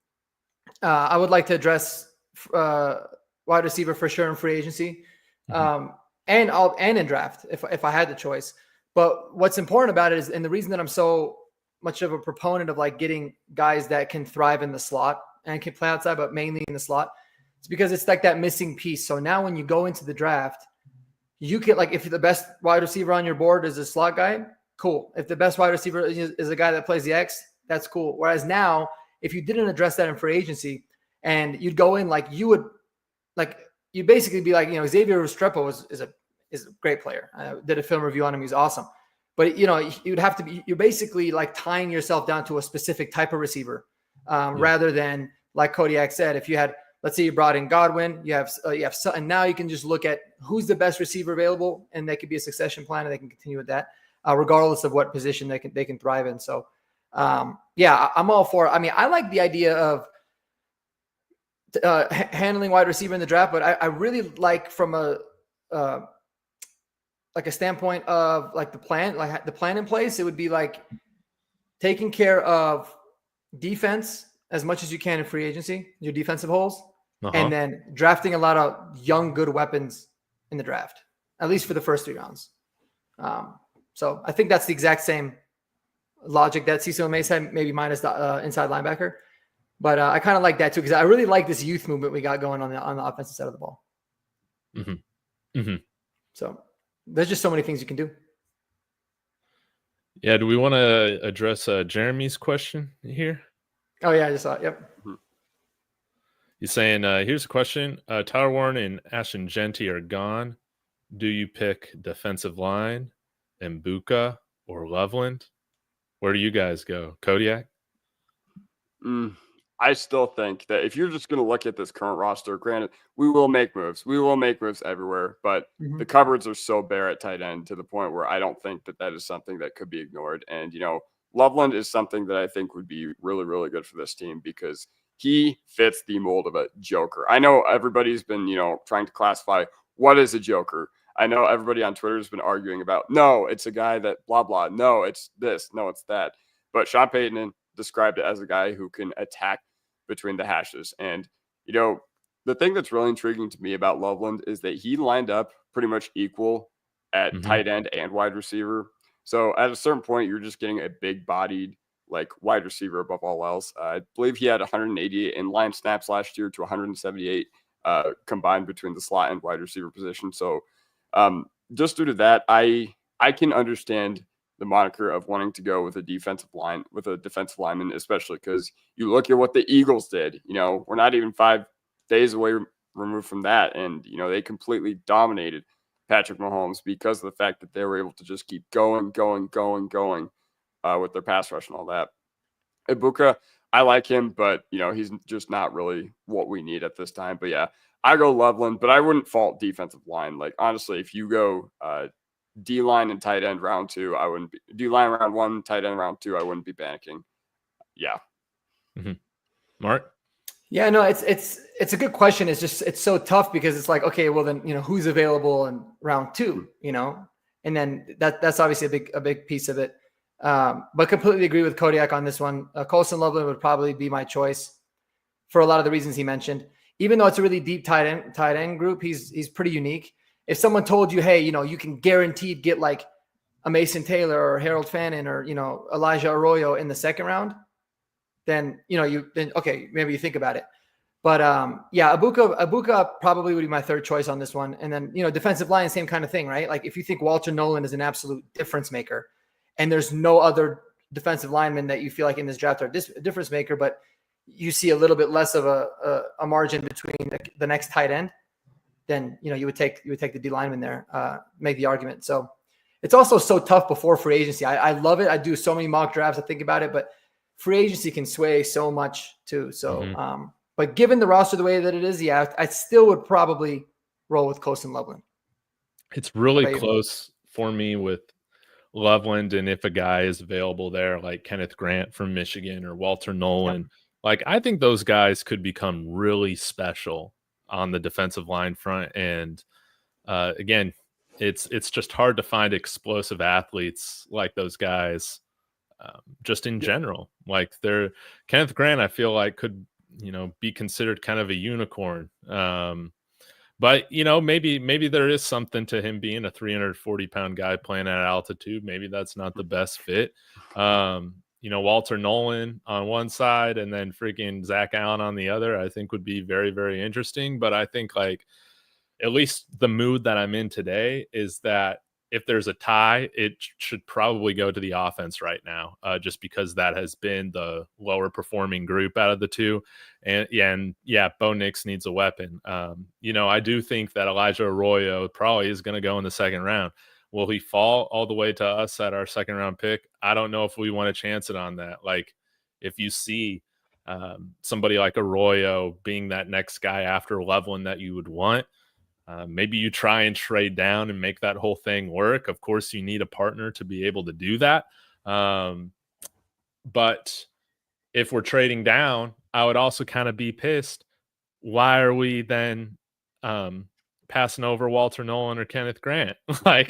I would like to address wide receiver for sure in free agency, and in draft if I had the choice. But what's important about it is, and the reason that I'm so much of a proponent of like getting guys that can thrive in the slot and can play outside, but mainly in the slot, it's because it's like that missing piece. So now when you go into the draft, you can, like, if the best wide receiver on your board is a slot guy, cool. If the best wide receiver is a guy that plays the X, that's cool. Whereas now, if you didn't address that in free agency and you'd go in, like, you would, like, you basically be like, Xavier Restrepo is a great player. I did a film review on him. He's awesome. But, you'd have to be, you're basically like tying yourself down to a specific type of receiver, rather than, like Kodiak said, if you had, let's say you brought in Godwin, you have and now you can just look at who's the best receiver available, and that could be a succession plan, and they can continue with that, regardless of what position they can thrive in. So, yeah, I'm all for it. I mean, I like the idea of handling wide receiver in the draft, but I really like from a standpoint of like the plan in place, it would be like taking care of defense as much as you can in free agency, your defensive holes, and then drafting a lot of young, good weapons in the draft, at least for the first 3 rounds. So I think that's the exact same logic that Cecil May said, maybe minus the inside linebacker. But I kind of like that too, because I really like this youth movement we got going on the offensive side of the ball. So there's just so many things you can do. Yeah. Do we want to address Jeremy's question here? Oh yeah, I just saw it. Yep. He's saying, here's a question. Tyler Warren and Ashton Genty are gone. Do you pick defensive line, Mbuka, or Loveland? Where do you guys go? Kodiak? I still think that if you're just going to look at this current roster, granted, we will make moves. We will make moves everywhere, but the cupboards are so bare at tight end to the point where I don't think that is something that could be ignored. And, Loveland is something that I think would be really, really good for this team because he fits the mold of a joker. I know everybody's been, trying to classify what is a joker. I know everybody on Twitter has been arguing about, no, it's a guy that blah, blah. No, it's this. No, it's that. But Sean Payton described it as a guy who can attack between the hashes. And, the thing that's really intriguing to me about Loveland is that he lined up pretty much equal at tight end and wide receiver. So at a certain point, you're just getting a big bodied, like, wide receiver above all else. I believe he had 188 in line snaps last year to 178 combined between the slot and wide receiver position. So just due to that, I can understand the moniker of wanting to go with a defensive lineman, especially because you look at what the Eagles did. We're not even 5 days away removed from that, and they completely dominated Patrick Mahomes because of the fact that they were able to just keep going with their pass rush and all that. Ibuka, I like him, but he's just not really what we need at this time. But yeah, I go Loveland, but I wouldn't fault defensive line. Like, honestly, if you go D-line and tight end round 2, I wouldn't be D-line round 1, tight end round 2, I wouldn't be panicking. Yeah. Mark? Yeah, no, it's a good question. It's so tough because it's like, okay, well then, who's available in round 2, and then that's obviously a big piece of it. But completely agree with Kodiak on this one. Colson Loveland would probably be my choice for a lot of the reasons he mentioned. Even though it's a really deep tight end group, he's pretty unique. If someone told you, hey, you can guaranteed get like a Mason Taylor or Harold Fannin or Elijah Arroyo in the second round, then okay, maybe you think about it. But yeah, Ibuka probably would be my third choice on this one. And then defensive line, same kind of thing, right? Like if you think Walter Nolan is an absolute difference maker, and there's no other defensive lineman that you feel like in this draft are a difference maker, but you see a little bit less of a margin between the next tight end, then you would take the D lineman there, make the argument. So it's also so tough before free agency. I love it. I do so many mock drafts. I think about it, but free agency can sway so much too. So, but given the roster the way that it is, yeah, I still would probably roll with Colson Loveland. It's really close for me with Loveland, and if a guy is available there, like Kenneth Grant from Michigan or Walter Nolan, like I think those guys could become really special on the defensive line front. And again, it's just hard to find explosive athletes like those guys, just in general. Like Kenneth Grant, I feel like could, be considered kind of a unicorn. But maybe there is something to him being a 340-pound guy playing at altitude. Maybe that's not the best fit. Walter Nolan on one side and then freaking Zach Allen on the other, I think would be very, very interesting. But I think like at least the mood that I'm in today is that if there's a tie, it should probably go to the offense right now, just because that has been the lower performing group out of the two. And Bo Nix needs a weapon. I do think that Elijah Arroyo probably is going to go in the second round. Will he fall all the way to us at our second round pick? I don't know if we want to chance it on that. Like if you see somebody like Arroyo being that next guy after Loveland that you would want, maybe you try and trade down and make that whole thing work. Of course, you need a partner to be able to do that. But if we're trading down, I would also kind of be pissed. Why are we then passing over Walter Nolan or Kenneth Grant? I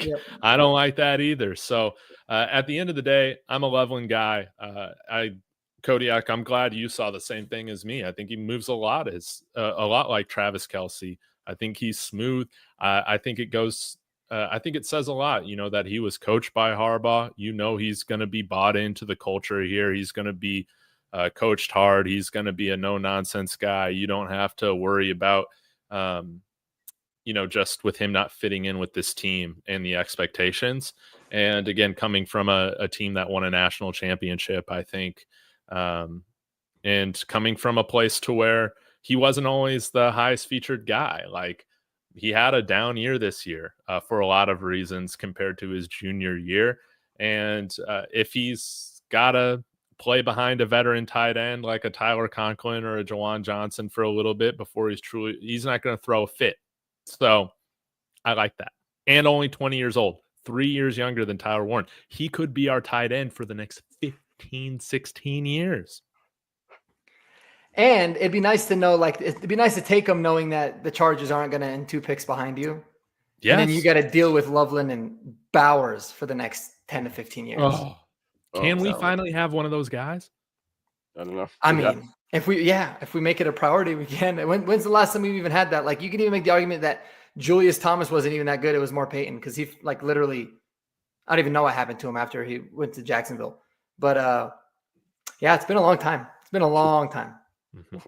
don't like that either. So at the end of the day, I'm a Loveland guy. Kodiak, I'm glad you saw the same thing as me. I think he moves a lot like Travis Kelce. I think he's smooth. I think it goes. I think it says a lot, that he was coached by Harbaugh. He's going to be bought into the culture here. He's going to be coached hard. He's going to be a no nonsense guy. You don't have to worry about, just with him not fitting in with this team and the expectations. And again, coming from a team that won a national championship, I think, and coming from a place to where he wasn't always the highest featured guy. Like he had a down year this year for a lot of reasons compared to his junior year. And if he's got to play behind a veteran tight end like a Tyler Conklin or a Jawan Johnson for a little bit before he's not going to throw a fit. So I like that. And only 20 years old, 3 years younger than Tyler Warren. He could be our tight end for the next 15, 16 years. And it'd be nice to know, it'd be nice to take them knowing that the Chargers aren't going to end 2 picks behind you. Yes. And then you got to deal with Loveland and Bowers for the next 10 to 15 years. Can we finally have one of those guys? I don't know. I mean, if we make it a priority, we can. When's the last time we've even had that? Like, you can even make the argument that Julius Thomas wasn't even that good. It was more Peyton because he literally, I don't even know what happened to him after he went to Jacksonville. But it's been a long time. It's been a long time.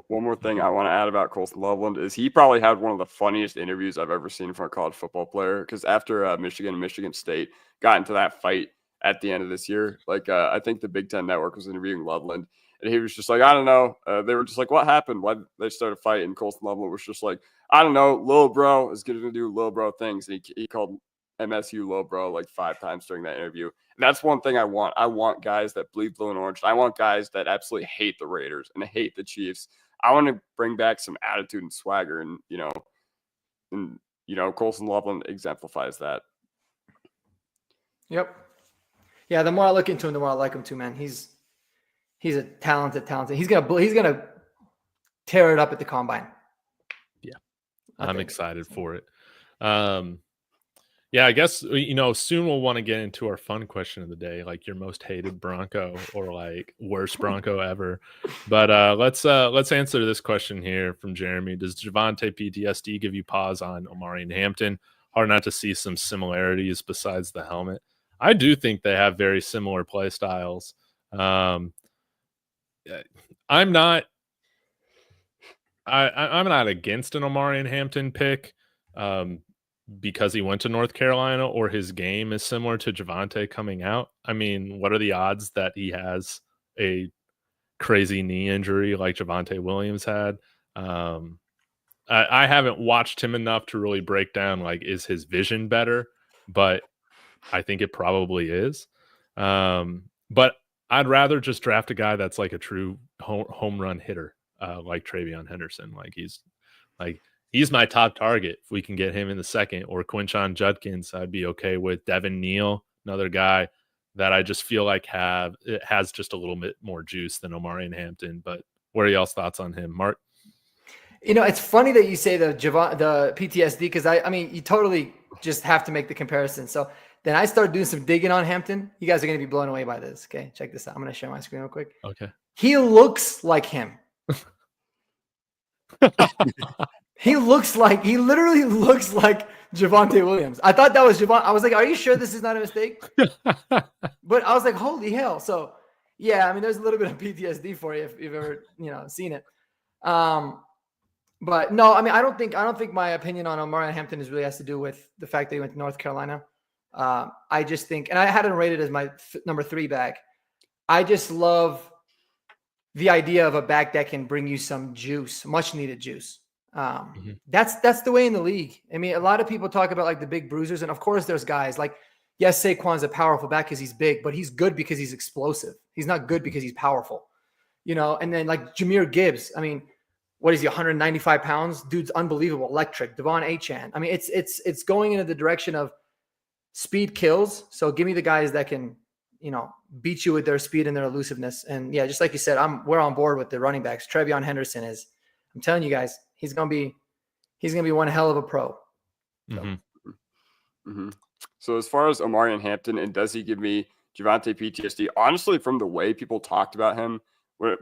One more thing I want to add about Colston Loveland is he probably had one of the funniest interviews I've ever seen from a college football player. Because after Michigan and Michigan State got into that fight at the end of this year, I think the Big Ten Network was interviewing Loveland, and he was just like, I don't know. They were just like, what happened? Why they started fighting? And Colston Loveland was just like, I don't know. Lil bro is going to do Lil bro things. And he called MSU Lil bro 5 times during that interview. And that's one thing I want. I want guys that bleed blue and orange. I want guys that absolutely hate the Raiders and hate the Chiefs. I want to bring back some attitude and swagger, and Colston Loveland exemplifies that. Yep. Yeah, the more I look into him, the more I like him too, man. He's a talented. He's gonna tear it up at the combine. Yeah, I'm excited for it. Yeah, I guess, soon we'll want to get into our fun question of the day, like your most hated Bronco or worst Bronco ever. But let's answer this question here from Jeremy. Does Javonte PTSD give you pause on Omari and Hampton? Hard not to see some similarities besides the helmet. I do think they have very similar play styles. I'm not against an Omari and Hampton pick. Because he went to North Carolina or his game is similar to Javonte coming out. I mean, what are the odds that he has a crazy knee injury like Javonte Williams had? I haven't watched him enough to really break down, is his vision better? But I think it probably is. But I'd rather just draft a guy that's a true home run hitter, like Travion Henderson. He's my top target if we can get him in the second, or Quinshon Judkins. I'd be okay with Devin Neal, another guy that I just feel like has just a little bit more juice than Omari and Hampton. But what are y'all's thoughts on him, Mark? It's funny that you say the PTSD, because I mean, you totally just have to make the comparison. So then I start doing some digging on Hampton. You guys are going to be blown away by this. Okay, check this out. I'm going to share my screen real quick. Okay. He looks like him. He literally looks like Javonte Williams. I thought that was Javon. I was like, are you sure this is not a mistake? But I was like, holy hell. So yeah, I mean, there's a little bit of PTSD for you if you've ever, seen it. But no, I mean, I don't think my opinion on Omarion Hampton really has to do with the fact that he went to North Carolina. I just think, and I had him rated as my number 3 back. I just love the idea of a back that can bring you some juice, much needed juice. That's the way in the league. I mean, a lot of people talk about like the big bruisers, and of course there's guys like, yes, Saquon's a powerful back because he's big, but he's good because he's explosive. He's not good because he's powerful, and then like Jahmyr Gibbs, I mean, what is he, 195 pounds? Dude's unbelievable, electric. Devon Achane. I mean, it's going into the direction of speed kills. So give me the guys that can, beat you with their speed and their elusiveness. And yeah, just like you said, we're on board with the running backs. Trevion Henderson is, I'm telling you guys, he's gonna be one hell of a pro. So. So as far as Omarion Hampton, and does he give me Javonte PTSD? Honestly, from the way people talked about him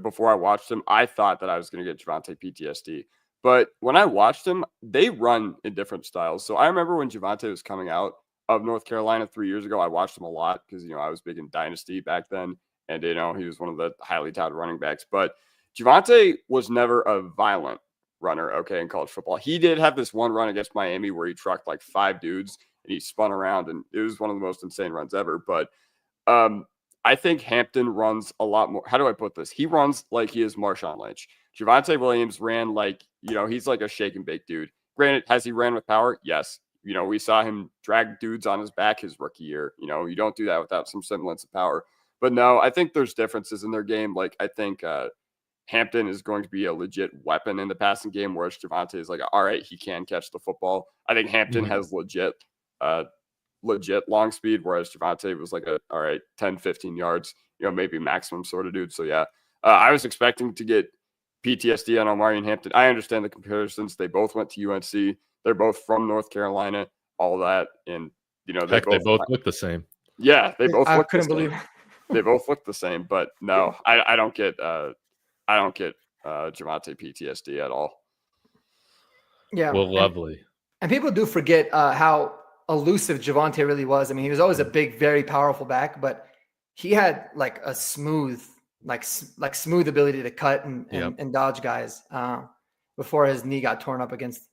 before I watched him, I thought that I was going to get Javonte PTSD. But when I watched him, they run in different styles. So I remember when Javonte was coming out of North Carolina 3 years ago, I watched him a lot because, I was big in Dynasty back then. And, he was one of the highly touted running backs. But Javonte was never a violent runner, in college football. He did have this one run against Miami where he trucked like 5 dudes and he spun around, and it was one of the most insane runs ever. But I think Hampton runs a lot more. How do I put this? He runs like he is Marshawn Lynch. Javonte Williams ran like, he's like a shake and bake dude. Granted, has he ran with power? Yes. We saw him drag dudes on his back his rookie year. You don't do that without some semblance of power. But no, I think there's differences in their game. Like, I think Hampton is going to be a legit weapon in the passing game, whereas Javonte is like, all right, he can catch the football. I think Hampton has legit long speed, whereas Javonte was like all right, 10, 15 yards, maybe maximum sort of dude. So yeah, I was expecting to get PTSD on Omarion Hampton. I understand the comparisons. They both went to UNC. They're both from North Carolina, all that. And, they both look the same. Yeah, they both look the same. Believe it. They both look the same, but no, I don't get Javonte PTSD at all. Yeah. Well, lovely. And people do forget how elusive Javonte really was. I mean, he was always a big, very powerful back, but he had like a smooth ability to cut and dodge guys before his knee got torn up against,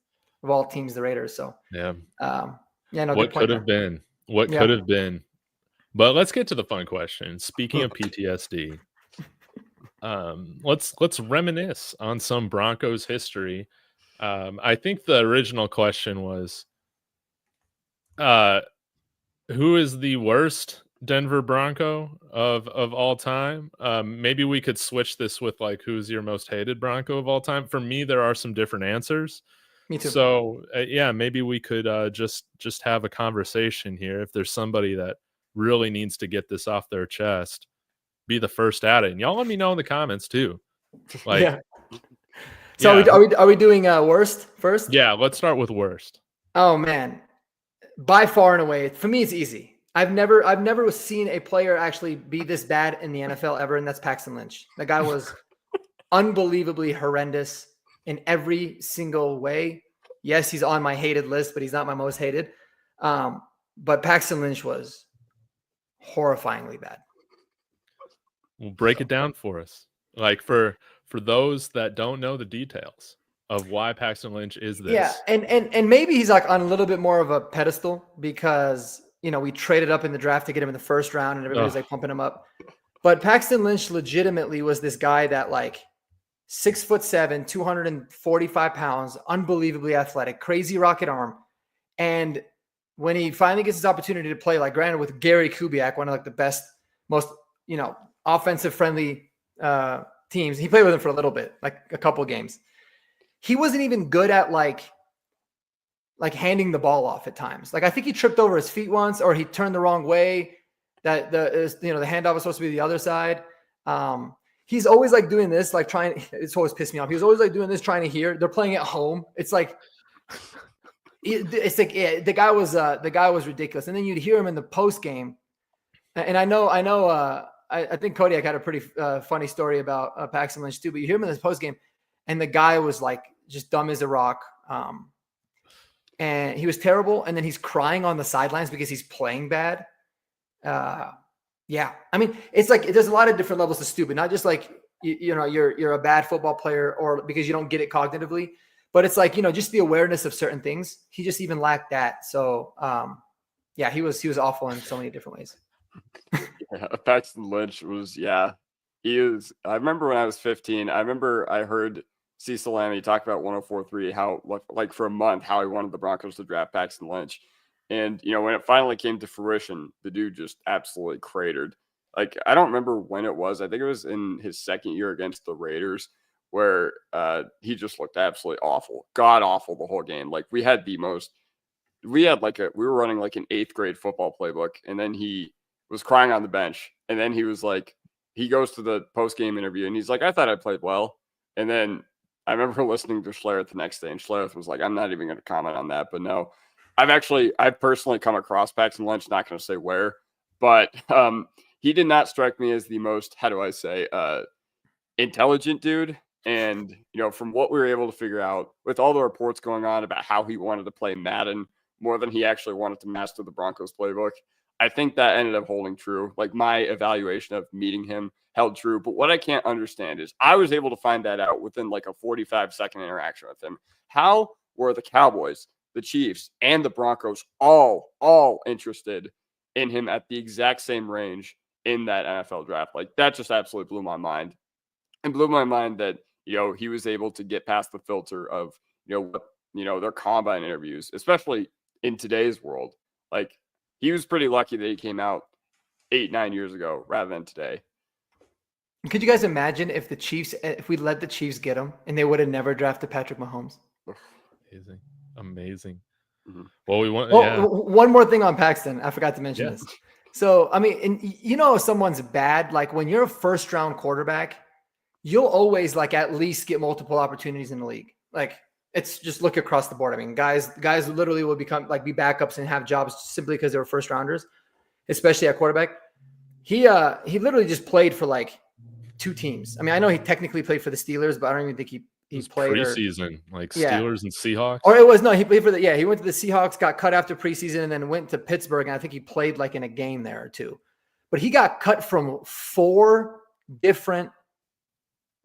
of all teams, the Raiders. So what could have been? What could have been? But let's get to the fun question. Speaking of PTSD, let's reminisce on some Broncos history. I think the original question was, who is the worst Denver Bronco of all time? Maybe we could switch this with like, who's your most hated Bronco of all time? For me, there are some different answers. Me too. So maybe we could just have a conversation here. If there's somebody that really needs to get this off their chest, be the first at it. And y'all let me know in the comments too. Like, So are we doing worst first? Yeah, let's start with worst. Oh man, by far and away, for me it's easy. I've never seen a player actually be this bad in the NFL ever, and that's Paxton Lynch. The guy was unbelievably horrendous in every single way. Yes, he's on my hated list, but he's not my most hated. But Paxton Lynch was horrifyingly bad. Well, break it down for us. Like for those that don't know the details of why Paxton Lynch is this. Yeah, and maybe he's like on a little bit more of a pedestal because, we traded up in the draft to get him in the first round and everybody's like pumping him up. But Paxton Lynch legitimately was this guy that like 6'7", 245 pounds, unbelievably athletic, crazy rocket arm. And when he finally gets his opportunity to play, like granted with Gary Kubiak, one of like the best, most, offensive friendly teams, he played with him for a little bit, like a couple games. He wasn't even good at like handing the ball off at times. Like I think he tripped over his feet once, or he turned the wrong way. That the handoff was supposed to be the other side. He's always like doing this, like trying. It's always pissed me off. He was always like doing this, trying to hear. They're playing at home. It's like It's like the guy was ridiculous. And then you'd hear him in the post game, and I know I think Kodiak had a pretty funny story about Paxton Lynch too. But you hear him in this post game, and the guy was like just dumb as a rock, and he was terrible. And then he's crying on the sidelines because he's playing bad. Yeah, I mean, it's like there's a lot of different levels of stupid. Not just like you're a bad football player or because you don't get it cognitively. But it's like, just the awareness of certain things. He just even lacked that. So, yeah, he was awful in so many different ways. Yeah, Paxton Lynch was, he is. I remember when I was 15, I heard Cecil Lammy talk about 104.3, how like for a month, how he wanted the Broncos to draft Paxton Lynch. And, when it finally came to fruition, the dude just absolutely cratered. Like, I don't remember when it was. I think it was in his second year against the Raiders, where he just looked absolutely awful, god awful the whole game. Like we were running like an 8th grade football playbook, and then he was crying on the bench, and then he was like, he goes to the post game interview, and he's like, I thought I played well, and then I remember listening to Schlereth the next day, and Schlereth was like, I'm not even going to comment on that, but no, I've personally come across Paxton Lynch, not going to say where, but he did not strike me as the most, how do I say, intelligent dude. And, from what we were able to figure out with all the reports going on about how he wanted to play Madden more than he actually wanted to master the Broncos playbook, I think that ended up holding true. Like my evaluation of meeting him held true. But what I can't understand is I was able to find that out within like a 45-second interaction with him. How were the Cowboys, the Chiefs, and the Broncos all interested in him at the exact same range in that NFL draft? Like that just absolutely blew my mind. And blew my mind that, he was able to get past the filter of, their combine interviews, especially in today's world. Like he was pretty lucky that he came out 8-9 years ago rather than today. Could you guys imagine if we let the Chiefs get him and they would have never drafted Patrick Mahomes? Amazing. Mm-hmm. Well, one more thing on Paxton. I forgot to mention this. So, I mean, if someone's bad, like when you're a first round quarterback, you'll always like at least get multiple opportunities in the league. Like it's just look across the board. I mean, guys literally will be backups and have jobs simply because they were first rounders, especially at quarterback. He literally just played for like 2 teams. I mean, I know he technically played for the Steelers, but I don't even think he played preseason, Steelers and Seahawks. Or it was he played for he went to the Seahawks, got cut after preseason, and then went to Pittsburgh, and I think he played like in a game there or 2. But he got cut from 4 different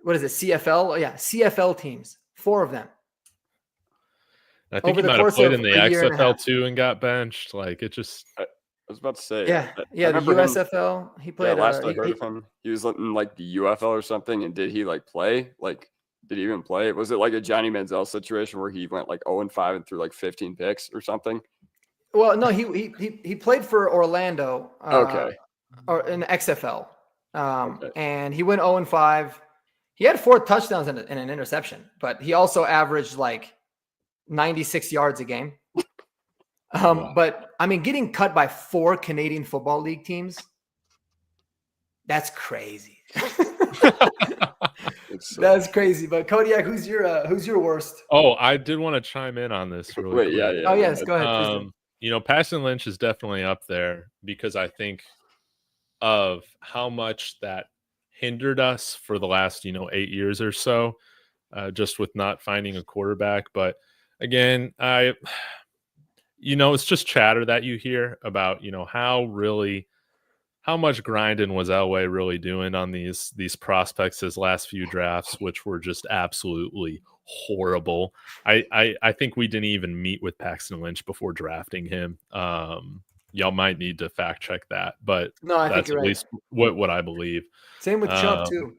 CFL? Yeah, CFL teams. 4 of them. I think he might have played in the XFL too and got benched. Like it just. I was about to say. Yeah, the USFL. He played. Last I heard of him, he was in like the UFL or something. And did he like play? Like, did he even play? Was it like a Johnny Manziel situation where he went like 0-5 and threw like 15 picks or something? Well, no, he played for Orlando. Okay. Or in the XFL. Okay. And he went 0-5. He had 4 touchdowns and an interception, but he also averaged like 96 yards a game. Wow. But I mean, getting cut by 4 Canadian Football League teams, that's crazy. That's crazy. But Kodiak, who's your worst? Oh, I did want to chime in on this really quick. Yeah. Oh, yes, go ahead. Paxton Lynch is definitely up there because I think of how much that hindered us for the last 8 years or so, just with not finding a quarterback. But again, it's just chatter that you hear about how much grinding was Elway really doing on these prospects his last few drafts, which were just absolutely horrible. I think we didn't even meet with Paxton Lynch before drafting him. Y'all might need to fact check that, but no, I think you're at least what I believe. Same with Chubb too.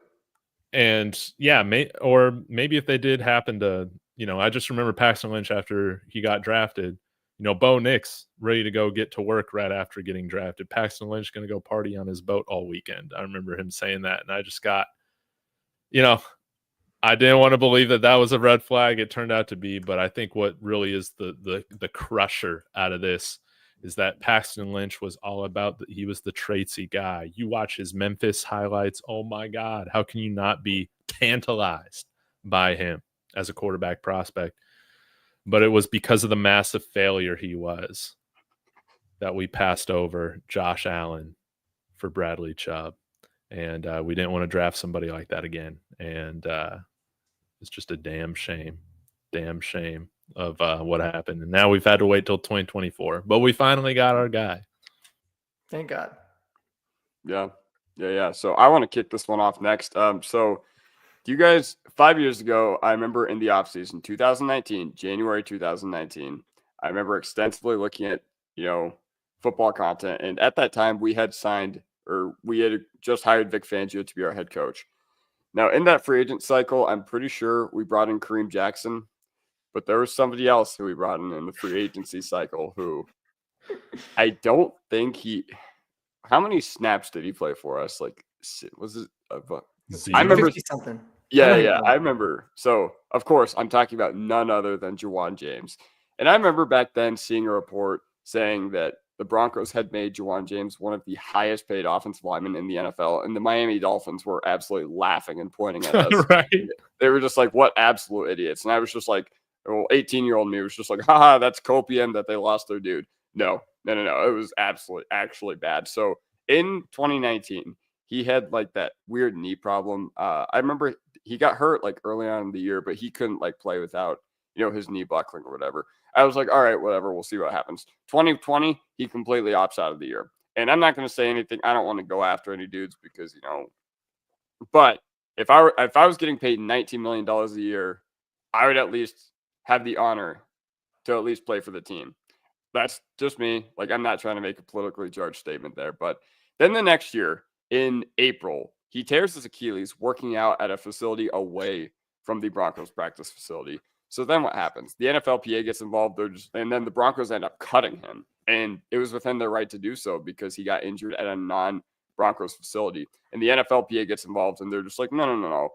And yeah, maybe if they did happen to, I just remember Paxton Lynch after he got drafted, Bo Nix ready to go get to work right after getting drafted. Paxton Lynch going to go party on his boat all weekend. I remember him saying that, and I just got, I didn't want to believe that was a red flag. It turned out to be, but I think what really is the crusher out of this is that Paxton Lynch was all about he was the traitsy guy. You watch his Memphis highlights. Oh my God. How can you not be tantalized by him as a quarterback prospect? but it was because of the massive failure he was that we passed over Josh Allen for Bradley Chubb. And we didn't want to draft somebody like that again. And it's just a damn shame of what happened. And now we've had to wait till 2024. But we finally got our guy. Thank God. Yeah. So I want to kick this one off next. So you guys, 5 years ago, I remember in the offseason, 2019, January 2019, I remember extensively looking at, football content. And at that time, we had just hired Vic Fangio to be our head coach. Now, in that free agent cycle, I'm pretty sure we brought in Kareem Jackson, but there was somebody else who we brought in the free agency cycle who I don't think how many snaps did he play for us? Like, was it? I remember something. Yeah, I remember. So, of course, I'm talking about none other than Juwan James. And I remember back then seeing a report saying that the Broncos had made Juwan James one of the highest paid offensive linemen in the NFL. And the Miami Dolphins were absolutely laughing and pointing at us. Right. They were just like, what absolute idiots. And I was just like, 18-year-old me was just like, haha, that's copium that they lost their dude. No. It was actually bad. So in 2019, he had like that weird knee problem. I remember he got hurt like early on in the year, but he couldn't like play without, his knee buckling or whatever. I was like, all right, whatever. We'll see what happens. 2020, he completely opts out of the year. And I'm not going to say anything. I don't want to go after any dudes because, but if I was getting paid $19 million a year, I would at least have the honor to at least play for the team. That's just me. Like, I'm not trying to make a politically charged statement there. But then the next year in April, he tears his Achilles working out at a facility away from the Broncos practice facility. So then what happens? The NFLPA gets involved, and then the Broncos end up cutting him. And it was within their right to do so because he got injured at a non-Broncos facility. And the NFLPA gets involved, and they're just like, no.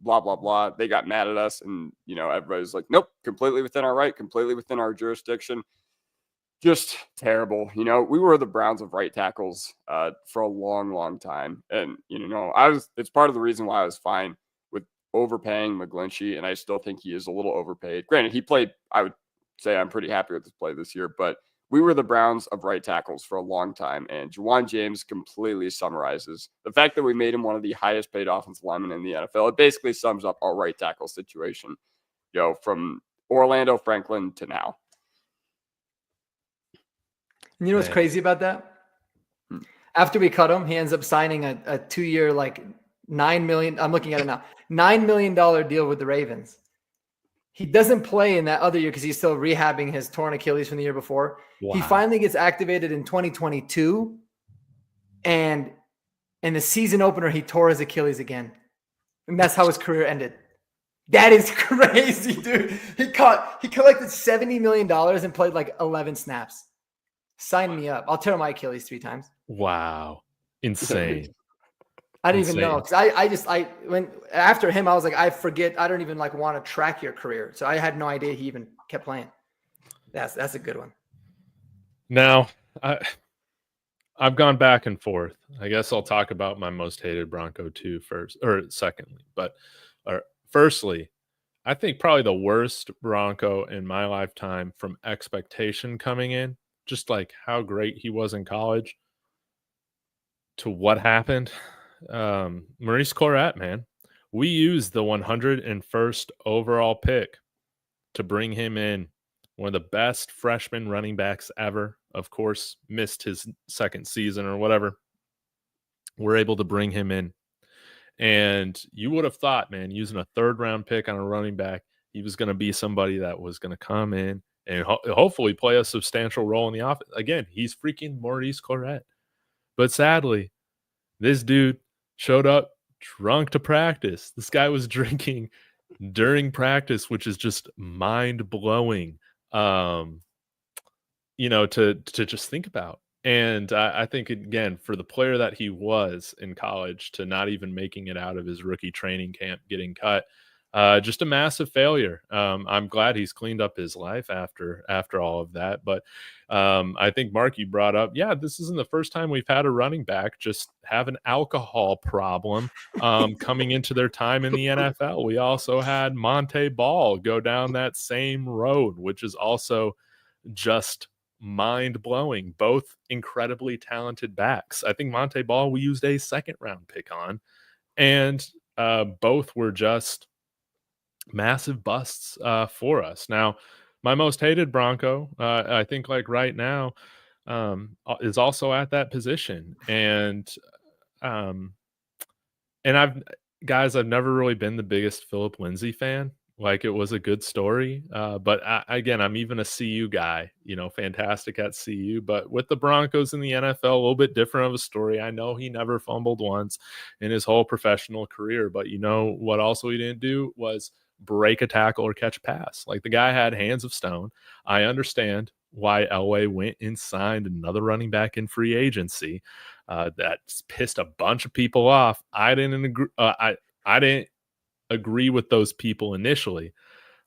Blah, blah, blah. They got mad at us, and, everybody's like, nope, completely within our right, completely within our jurisdiction. Just terrible. We were the Browns of right tackles for a long, long time. And, it's part of the reason why I was fine with overpaying McGlinchey, and I still think he is a little overpaid. Granted, he played, I would say I'm pretty happy with his play this year, but we were the Browns of right tackles for a long time. And Juwan James completely summarizes the fact that we made him one of the highest paid offensive linemen in the NFL. It basically sums up our right tackle situation, from Orlando Franklin to now. And you know what's crazy about that? After we cut him, he ends up signing a 2-year, like $9 million. I'm looking at it now. $9 million deal with the Ravens. He doesn't play in that other year because he's still rehabbing his torn Achilles from the year before. Wow. He finally gets activated in 2022. And in the season opener, he tore his Achilles again. And that's how his career ended. That is crazy, dude. He collected $70 million and played like 11 snaps. Sign me up. I'll tear my Achilles 3 times. Wow. Insane. I didn't even know. Because when after him, I was like, I forget. I don't even like want to track your career. So I had no idea he even kept playing. That's a good one. Now, I've gone back and forth. I guess I'll talk about my most hated Bronco too first, or secondly. But firstly, I think probably the worst Bronco in my lifetime from expectation coming in, just like how great he was in college, to what happened. Maurice Claret, man. We used the 101st overall pick to bring him in. One of the best freshman running backs ever. Of course, missed his second season or whatever. We're able to bring him in. And you would have thought, man, using a 3rd-round pick on a running back, he was going to be somebody that was going to come in and hopefully play a substantial role in the offense. Again, he's freaking Maurice Claret. But sadly, this dude showed up drunk to practice. This guy was drinking during practice, which is just mind-blowing, to just think about. And I think, again, for the player that he was in college, to not even making it out of his rookie training camp, getting cut, Just a massive failure. I'm glad he's cleaned up his life after all of that. But I think, Mark, you brought up, yeah, this isn't the first time we've had a running back just have an alcohol problem coming into their time in the NFL. We also had Monte Ball go down that same road, which is also just mind-blowing. Both incredibly talented backs. I think Monte Ball we used a second-round pick on, and both were just massive busts for us. Now, my most hated Bronco, I think, like right now, is also at that position, um, and I've never really been the biggest Philip Lindsay fan. Like, it was a good story, but again, I'm even a CU guy. Fantastic at CU, but with the Broncos in the NFL, a little bit different of a story. I know he never fumbled once in his whole professional career, but what also he didn't do was break a tackle or catch a pass. Like, the guy had hands of stone. I understand why Elway went and signed another running back in free agency. That's pissed a bunch of people off. I didn't agree. I didn't agree with those people initially,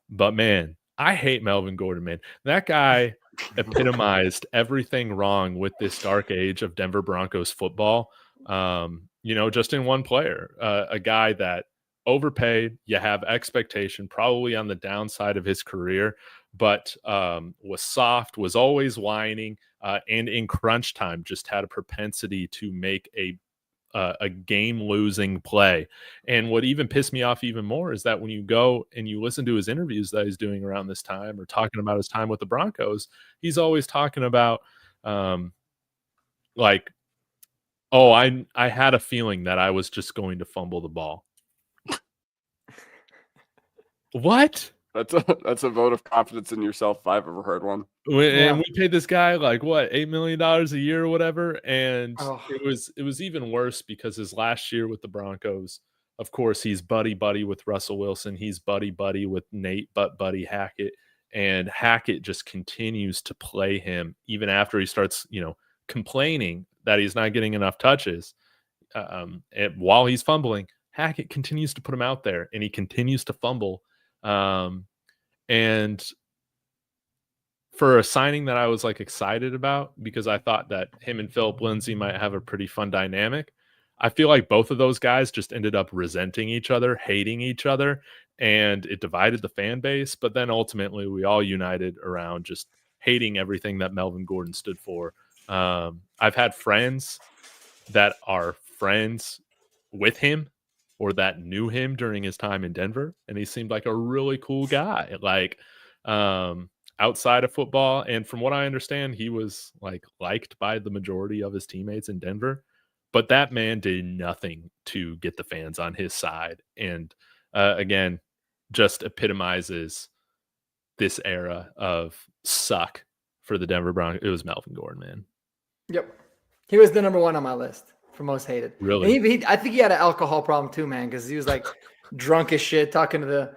but man, I hate Melvin Gordon, man. That guy epitomized everything wrong with this dark age of Denver Broncos football. Just in one player, a guy that overpaid, you have expectation, probably on the downside of his career, but was soft, was always whining, and in crunch time just had a propensity to make a game-losing play. And what even pissed me off even more is that when you go and you listen to his interviews that he's doing around this time or talking about his time with the Broncos, he's always talking about like, oh, I had a feeling that I was just going to fumble the ball. What? That's a vote of confidence in yourself if I've ever heard one. And we paid this guy like what, $8 million a year or whatever, and it was even worse because his last year with the Broncos, of course, he's buddy with Russell Wilson, he's buddy with Nate Buddy Hackett, and Hackett just continues to play him even after he starts, complaining that he's not getting enough touches. And while he's fumbling, Hackett continues to put him out there, and he continues to fumble. And for a signing that I was like excited about because I thought that him and Philip Lindsay might have a pretty fun dynamic, I feel like both of those guys just ended up resenting each other, hating each other, and it divided the fan base. But then ultimately we all united around just hating everything that Melvin Gordon stood for. I've had friends that are friends with him or that knew him during his time in Denver, and he seemed like a really cool guy, like outside of football. And from what I understand, he was liked by the majority of his teammates in Denver, but that man did nothing to get the fans on his side. And again, just epitomizes this era of suck for the Denver Broncos. It was Melvin Gordon, man. Yep. He was the number one on my list for most hated. Really? I think he had an alcohol problem too, man, because he was like drunk as shit talking to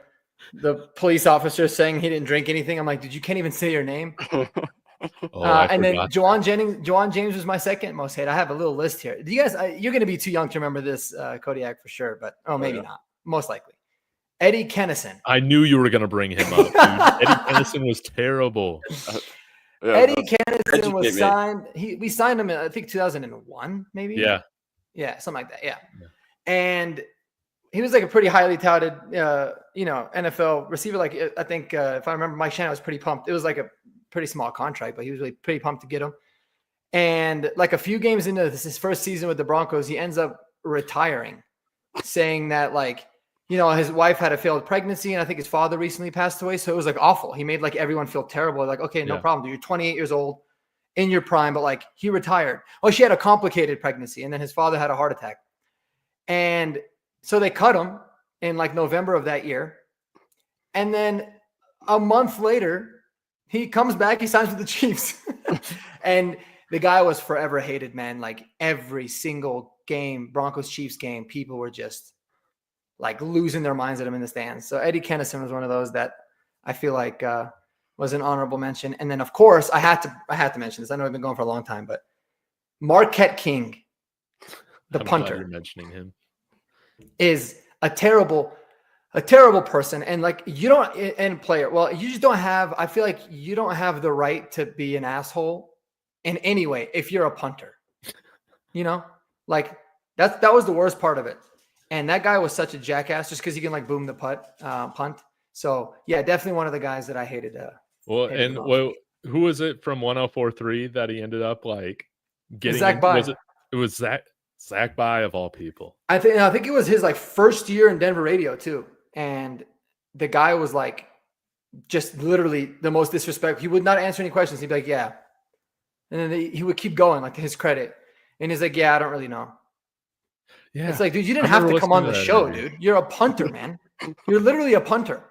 the police officer saying he didn't drink anything. I'm like, dude, you can't even say your name. And then Juwan James was my second most hated. I have a little list here. Do you guys? You're going to be too young to remember this, Kodiak, for sure, but maybe not. Most likely, Eddie Kennison. I knew you were going to bring him up. Dude. Eddie Kennison was terrible. Eddie Kennison was signed. We signed him in, I think, 2001, maybe. Yeah, something like that. Yeah. And he was like a pretty highly touted, NFL receiver. Like, I think if I remember, Mike Shannon was pretty pumped. It was like a pretty small contract, but he was really pretty pumped to get him. And like a few games into his first season with the Broncos, he ends up retiring, saying that his wife had a failed pregnancy, and I think his father recently passed away. So it was like awful. He made like everyone feel terrible. Like, okay, no problem, dude. You're 28 years old in your prime, but he retired. Oh, she had a complicated pregnancy, and then his father had a heart attack. And so they cut him in November of that year. And then a month later, he comes back, he signs with the Chiefs. And the guy was forever hated, man. Like every single game, Broncos Chiefs game, people were just losing their minds at him in the stands. So Eddie Kennison was one of those that I feel like was an honorable mention. And then of course I had to mention this. I know I've been going for a long time, but Marquette King, the punter, you're mentioning him, is a terrible a terrible person. And like, you don't, and player, well, you just don't have, I feel like you don't have the right to be an asshole in any way if you're a punter, like that was the worst part of it. And that guy was such a jackass just because he can like boom the punt. So yeah, definitely one of the guys that I hated. Who was it from 1043 that he ended up like getting? Zach Bye. It was Zach Bye of all people. I think it was his like first year in Denver radio too. And the guy was like just literally the most disrespectful. He would not answer any questions. He'd be like, yeah. And then he would keep going, like to his credit. And he's like, yeah, I don't really know. Yeah. It's like, dude, you didn't have to come on the show, dude. You're a punter, man. You're literally a punter.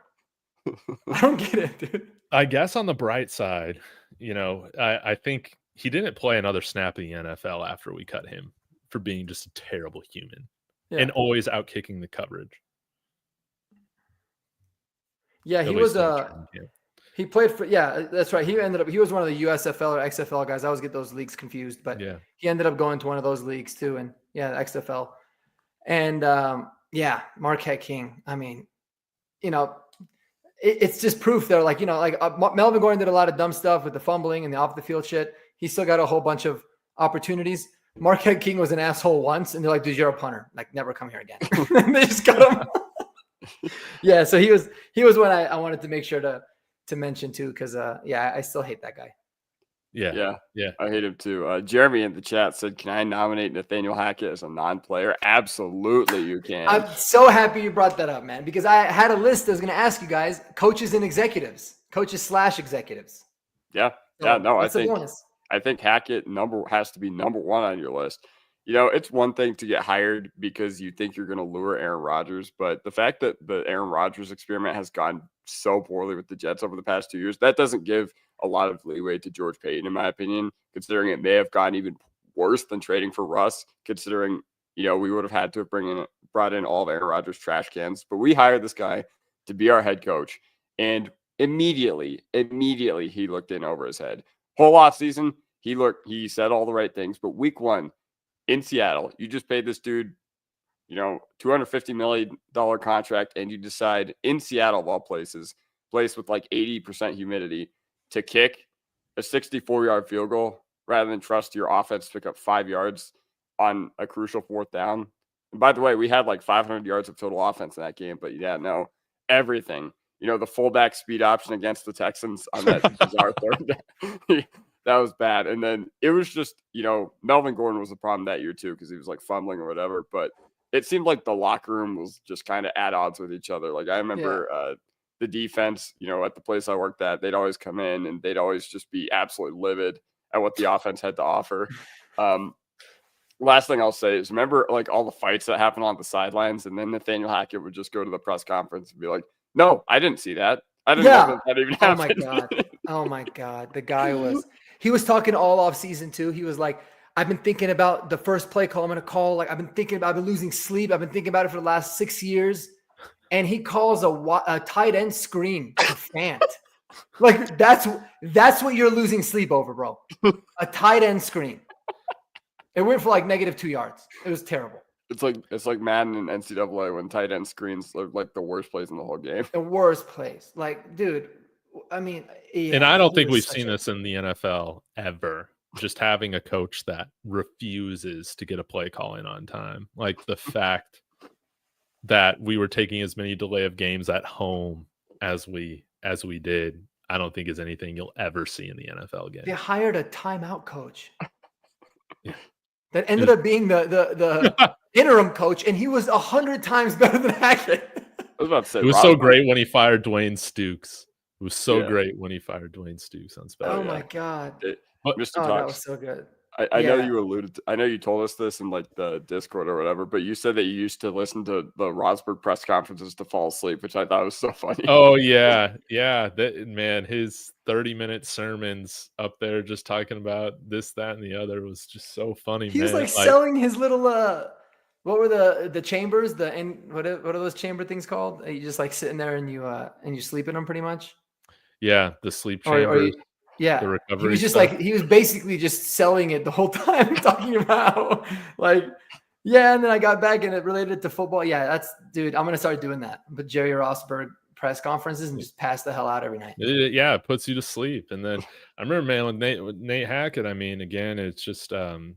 I don't get it, dude. I guess on the bright side, I think he didn't play another snap in the NFL after we cut him for being just a terrible human and always out kicking the coverage. Yeah, he was he played for that's right. He was one of the USFL or XFL guys. I always get those leagues confused, but he ended up going to one of those leagues too, and the XFL. And Marquette King. I mean, it's just proof there. Like Melvin Gordon did a lot of dumb stuff with the fumbling and the off the field shit. He still got a whole bunch of opportunities. Marquette King was an asshole once, and they're like, "Dude, you're a punter. Like, never come here again." And they just got him. Yeah, so he was one I wanted to make sure to mention too, because I still hate that guy. Yeah, I hate him too. Jeremy in the chat said, "Can I nominate Nathaniel Hackett as a non-player?" Absolutely, you can. I'm so happy you brought that up, man, because I had a list I was going to ask you guys: coaches and executives, coaches/executives. Yeah, no, I think Hackett has to be number one on your list. It's one thing to get hired because you think you're going to lure Aaron Rodgers, but the fact that the Aaron Rodgers experiment has gone so poorly with the Jets over the past 2 years, that doesn't give a lot of leeway to George Payton, in my opinion, considering it may have gone even worse than trading for Russ, considering, we would have had to have brought in all of Aaron Rodgers' trash cans. But we hired this guy to be our head coach, and immediately he looked in over his head. Whole offseason, he said all the right things, but week one, in Seattle, you just paid this dude, $250 million contract, and you decide in Seattle, of all places, place with like 80% humidity, to kick a 64-yard field goal rather than trust your offense to pick up 5 yards on a crucial fourth down. And by the way, we had like 500 yards of total offense in that game, but everything. The fullback speed option against the Texans on that bizarre third down. That was bad. And then it was just, Melvin Gordon was the problem that year too, because he was like fumbling or whatever. But it seemed like the locker room was just kind of at odds with each other. Like I remember the defense, at the place I worked at, they'd always come in and they'd always just be absolutely livid at what the offense had to offer. Last thing I'll say is remember like all the fights that happened on the sidelines, and then Nathaniel Hackett would just go to the press conference and be like, "No, I didn't see that. I didn't know that even happened." Oh my God. The guy he was talking all off season too. He was like, "I've been thinking about the first play call I'm going to call. Like I've been losing sleep. I've been thinking about it for the last 6 years." And he calls a tight end screen to Fant. Like that's what you're losing sleep over, bro. A tight end screen. It went for like -2 yards. It was terrible. It's like Madden and NCAA when tight end screens look like the worst plays in the whole game. The worst plays. Like, dude, I mean, and I don't think we've seen this in the NFL ever. Just having a coach that refuses to get a play call in on time. Like the fact that we were taking as many delay of games at home as we did, I don't think is anything you'll ever see in the NFL game. They hired a timeout coach that ended up being the interim coach, and he was 100 times better than Hackett. I was about to say, it was so great when he fired Dwayne Stukes. It was so great when he fired Dwayne Stukes on special. Oh my God. Mr. Talks, that was so good. I know you alluded to, I know you told us this in like the Discord or whatever, but you said that you used to listen to the Rosberg press conferences to fall asleep, which I thought was so funny. Oh yeah. That man, his 30-minute sermons up there just talking about this, that, and the other was just so funny. He was like selling his little what were the chambers? What are those chamber things called? You just like sitting there and you sleep in them pretty much. Yeah, the sleep chamber. Yeah, the recovery. He was just stuff. He was basically just selling it the whole time, talking about like, Yeah, and then I got back and it related to football. Yeah, dude, I'm gonna start doing that. But Jerry Rossberg press conferences and just pass the hell out every night. Yeah, it puts you to sleep. And then I remember, man, with Nate Hackett, I mean, again, it's just acting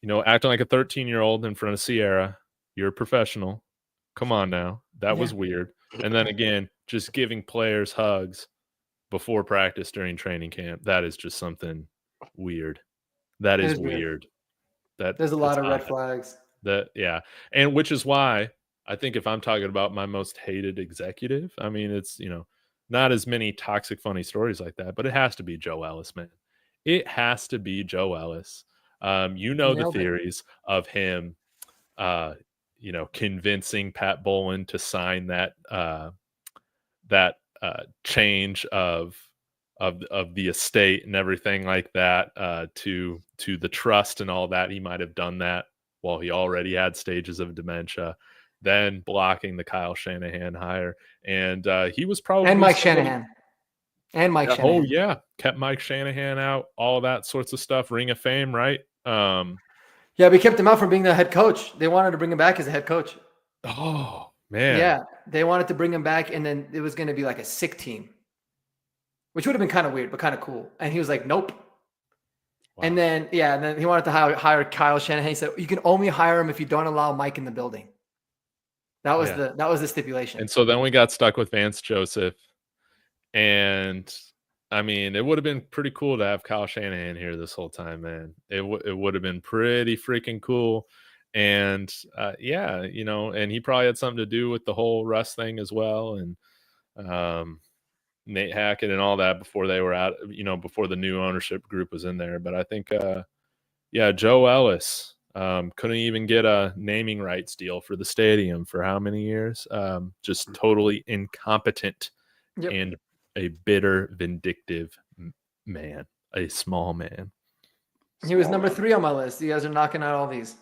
like a 13-year-old in front of Sierra. You're a professional. Come on now. That was weird. And then again, just giving players hugs before practice during training camp. That is just something weird. That is weird. There's a lot of red flags. And which is why I think if I'm talking about my most hated executive, I mean, it's, not as many toxic, funny stories like that, but it has to be Joe Ellis, man. It has to be Joe Ellis. The theories of him, convincing Pat Bowlen to sign that change of the estate and everything like that to the trust and all that. He might have done that while he already had stages of dementia, then blocking the Kyle Shanahan hire. And he was probably Mike Shanahan. Oh yeah, kept Mike Shanahan out, all that sorts of stuff. Ring of Fame, right? Yeah, we kept him out from being the head coach. They wanted to bring him back as a head coach. Oh man. Yeah, they wanted to bring him back, and then it was going to be like a sick team, which would have been kind of weird, but kind of cool. And he was like, nope. Wow. And then he wanted to hire Kyle Shanahan. He said, you can only hire him if you don't allow Mike in the building. That was the stipulation. And so then we got stuck with Vance Joseph. And I mean, it would have been pretty cool to have Kyle Shanahan here this whole time, man. It would have been pretty freaking cool. And and he probably had something to do with the whole Russ thing as well. And Nate Hackett and all that before they were out, before the new ownership group was in there. But I think, Joe Ellis couldn't even get a naming rights deal for the stadium for how many years? Just totally incompetent and a bitter, vindictive man, a small man. He was number 3 on my list. You guys are knocking out all these.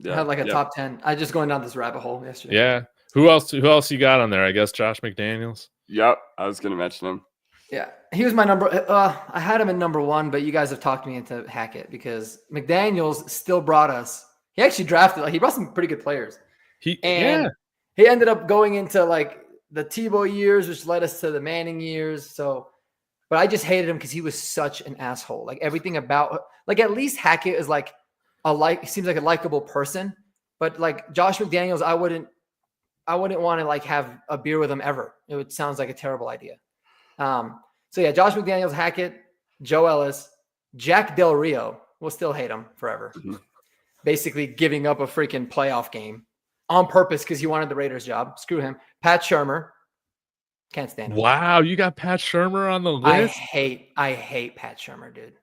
I had like a top 10. I just going down this rabbit hole yesterday. Yeah. Who else you got on there? I guess Josh McDaniels. Yep. I was going to mention him. Yeah. He was my number. I had him in number 1, but you guys have talked me into Hackett because McDaniels still brought us. He actually drafted, he brought some pretty good players. He ended up going into like the Tebow years, which led us to the Manning years. So, but I just hated him because he was such an asshole. Like everything about, at least Hackett is seems like a likable person. But like Josh McDaniels, I wouldn't want to have a beer with him ever. It sounds like a terrible idea. Josh McDaniels, Hackett, Joe Ellis, Jack Del Rio. We'll still hate him forever. Mm-hmm. Basically giving up a freaking playoff game on purpose because he wanted the Raiders job. Screw him. Pat Shurmur. Can't stand him. Wow, you got Pat Shurmur on the list? I hate Pat Shurmur, dude.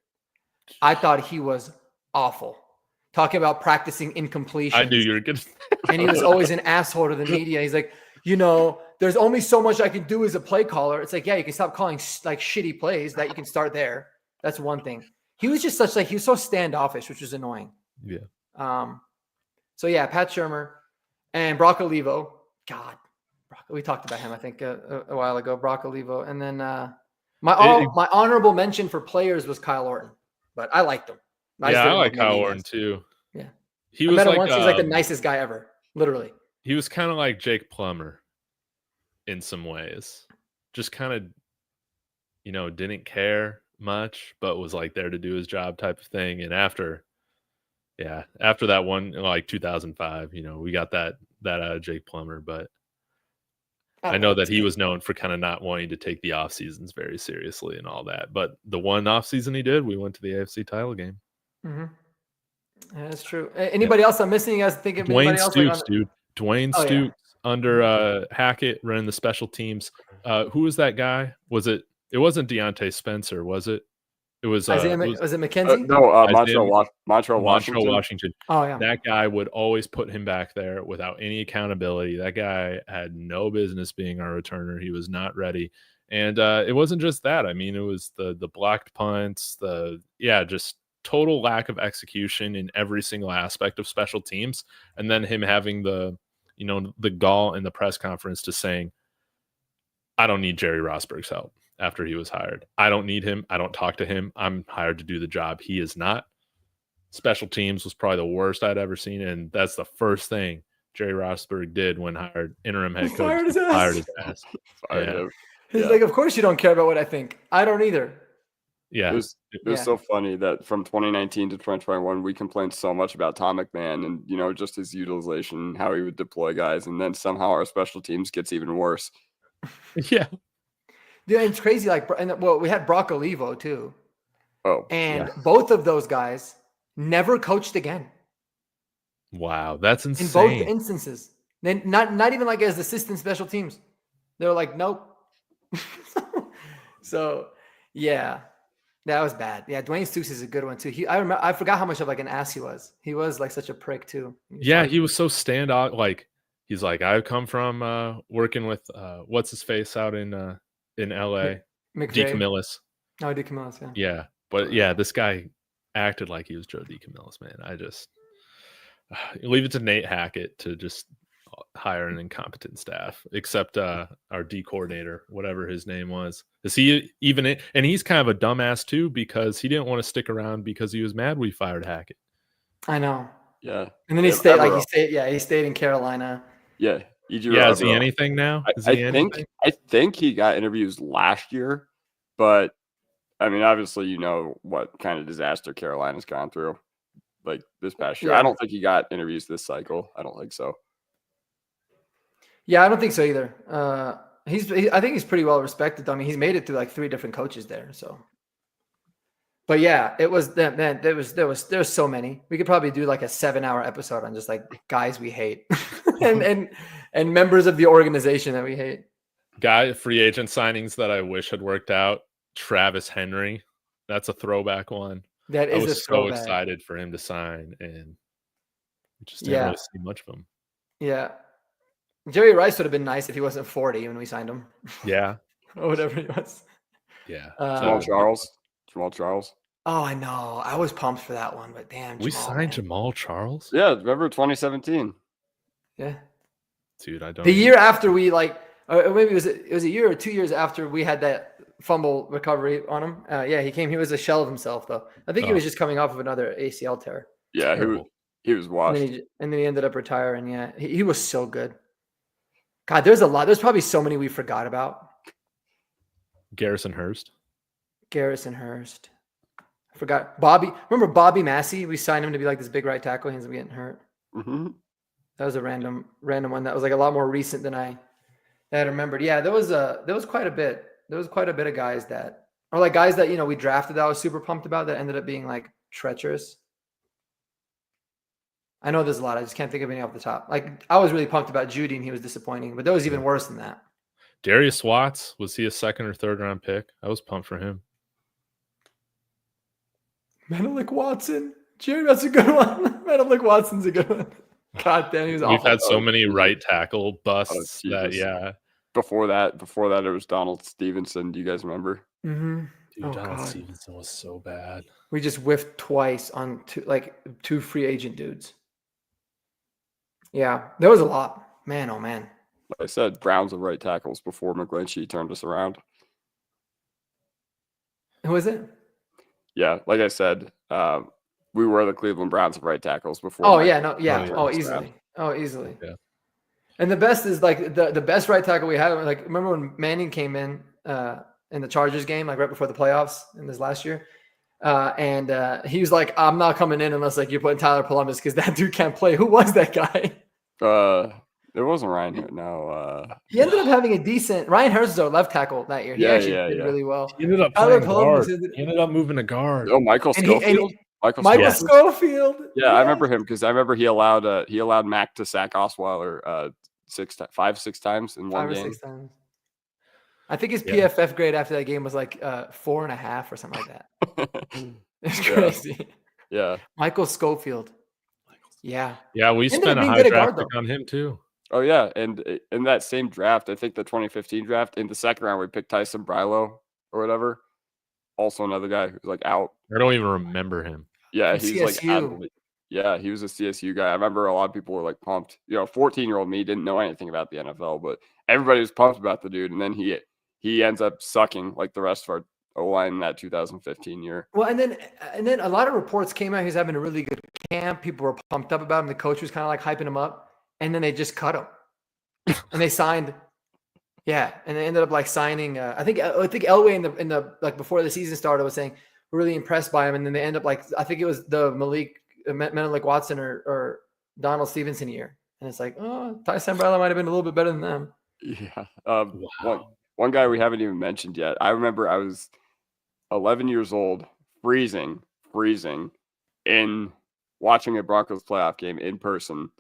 I thought he was awful. Talking about practicing incompletion. I knew you were good. And he was always an asshole to the media. He's like, there's only so much I can do as a play caller. It's like, yeah, you can stop calling shitty plays. That you can start there. That's one thing. He was just he was so standoffish, which was annoying. Yeah. Pat Shurmur and Brock Olivo. God, we talked about him, I think, a while ago. Brock Olivo, and then my honorable mention for players was Kyle Orton, but I liked him. I like Kyle Orton too. Yeah, he was like once. He's like the nicest guy ever, literally. He was kind of like Jake Plummer in some ways, just kind of, didn't care much, but was like there to do his job type of thing. And after that one, like 2005, we got that out of Jake Plummer, but I know that he was known for kind of not wanting to take the off seasons very seriously and all that. But the one off season he did, we went to the AFC title game. Mm-hmm. Yeah, that's true. Anybody else I'm missing? You guys think of Dwayne anybody else? Stoops, dude. Dwayne Stoops under Hackett running the special teams. Who was that guy? It wasn't Deontay Spencer, was it? It was Isaiah, was it McKenzie? No, Montreal Washington. Oh yeah. That guy would always put him back there without any accountability. That guy had no business being our returner. He was not ready. And it wasn't just that. I mean, it was the blocked punts, just total lack of execution in every single aspect of special teams. And then him having the gall in the press conference to saying, I don't need Jerry Rosberg's help. After he was hired, I don't need him. I don't talk to him. I'm hired to do the job. He is not. special teams was probably the worst I'd ever seen, and that's the first thing Jerry Rosberg did when hired interim head coach. Fired his ass. Fired his ass. Fired Yeah. him. He's Yeah. like, of course you don't care about what I think. I don't either. Yeah. It was Yeah. so funny that from 2019 to 2021, we complained so much about Tom McMahon and, you know, just his utilization, how he would deploy guys. And then somehow our special teams gets even worse. Yeah. Dude, and it's crazy. Like, well, we had Brock Olivo too. Oh, And yeah. both of those guys never coached again Wow. That's in insane. both instances. Then not even like as assistant special teams. They were like, nope. So yeah, that was bad. Yeah, Dwayne Stoops is a good one too. I forgot how much of like an ass he was. He was like such a prick too. Yeah, he was so standout. Like he's like, I've come from working with what's his face out in LA, McVay. DeCamillis. Oh, DeCamillis, yeah. Yeah, but yeah, this guy acted like he was Joe DeCamillis, man. I just leave it to Nate Hackett to just hire an incompetent staff, except our D coordinator, whatever his name was. Is he even in? And he's kind of a dumbass too, because he didn't want to stick around because he was mad we fired Hackett. I know. yeah. And then he stayed like he stayed in Carolina. Yeah. Yeah, is he anything now? Is he anything? I think he got interviews last year, but I mean, obviously, you know what kind of disaster Carolina's gone through like this past year. Yeah. I don't think he got interviews this cycle. I don't think so. Yeah, I don't think so either. I think he's pretty well respected. I mean, he's made it through like 3 different coaches there. So, but yeah, it was man. There's so many. We could probably do like a 7-hour episode on just like guys we hate and members of the organization that we hate. Free agent signings that I wish had worked out. Travis Henry, that's a throwback one. That is I was a so throwback. excited for him to sign, and we just didn't really see much of him. Yeah. Jerry Rice would have been nice if he wasn't 40 when we signed him. Yeah. Or whatever he was. Yeah. Jamal Charles. Oh, I know. I was pumped for that one, but damn. We Jamal, signed man. Jamal Charles? Yeah, remember 2017? Yeah. Dude, I don't. The year after we like, or maybe it was a year or 2 years after we had that fumble recovery on him. Yeah, he came. He was a shell of himself, though. I think he was just coming off of another ACL tear. Yeah, he was washed. And then he ended up retiring. Yeah, he was so good. God, there's a lot. There's probably so many we forgot about. Garrison Hurst. I forgot Bobby. Remember Bobby Massey? We signed him to be like this big right tackle. He ends up getting hurt. Mm-hmm. That was a random one. That was like a lot more recent than I remembered. Yeah, there was quite a bit. There was quite a bit of guys that we drafted that I was super pumped about that ended up being like treacherous. I know there's a lot. I just can't think of any off the top. Like I was really pumped about Judy and he was disappointing, but there was even worse than that. Darius Watts, was he a 2nd or 3rd round pick? I was pumped for him. Menelik Watson. Jerry, that's a good one. Menelik Watson's a good one. God damn, he was awful. We've had so many right tackle busts that, yeah. Before that, it was Donald Stevenson. Do you guys remember? Mm-hmm. Dude, Donald Stevenson was so bad. We just whiffed twice on two free agent dudes. Yeah, there was a lot. Man, oh man. Like I said, Browns of right tackles before McGlinchey turned us around. Who was it? Yeah, like I said, we were the Cleveland Browns of right tackles before. Oh yeah, no, yeah. Easily. Easily. Yeah. And the best is like the best right tackle we had. Like remember when Manning came in the Chargers game, like right before the playoffs in this last year, and he was like, "I'm not coming in unless like you're putting Tyler Columbus because that dude can't play." Who was that guy? It wasn't Ryan here. No. He ended up having a decent. Ryan Hurst was our left tackle that year. He actually did really well. He ended up playing guard. He ended up moving to guard. Oh, Michael Schofield. Michael Schofield. Yeah, I remember him because I remember he allowed Mac to sack Osweiler 5-6 times in one game. 5 or 6 times. I think his PFF grade after that game was like 4.5 or something like that. It's crazy. Yeah. Michael Schofield. Yeah. Yeah, we spent a high draft pick on him too. Oh yeah, and in that same draft, I think the 2015 draft, in the 2nd round, we picked Tyson Brilo or whatever. Also another guy who's like out. I don't even remember him. Yeah, he's like out. Yeah, he was a CSU guy. I remember a lot of people were like pumped. 14-year-old me didn't know anything about the NFL, but everybody was pumped about the dude. And then he ends up sucking like the rest of O-line in that 2015 year. Well, and then a lot of reports came out. He was having a really good camp. People were pumped up about him. The coach was kind of like hyping him up, and then they just cut him, and they signed. Yeah, and they ended up like signing. I think Elway in the like before the season started was saying we're really impressed by him, and then they end up like I think it was the Menelik Watson or Donald Stevenson year, and it's like Ty Sambrella might have been a little bit better than them. Yeah. Wow. One guy we haven't even mentioned yet. I remember I was 11 years old, freezing in watching a Broncos playoff game in person.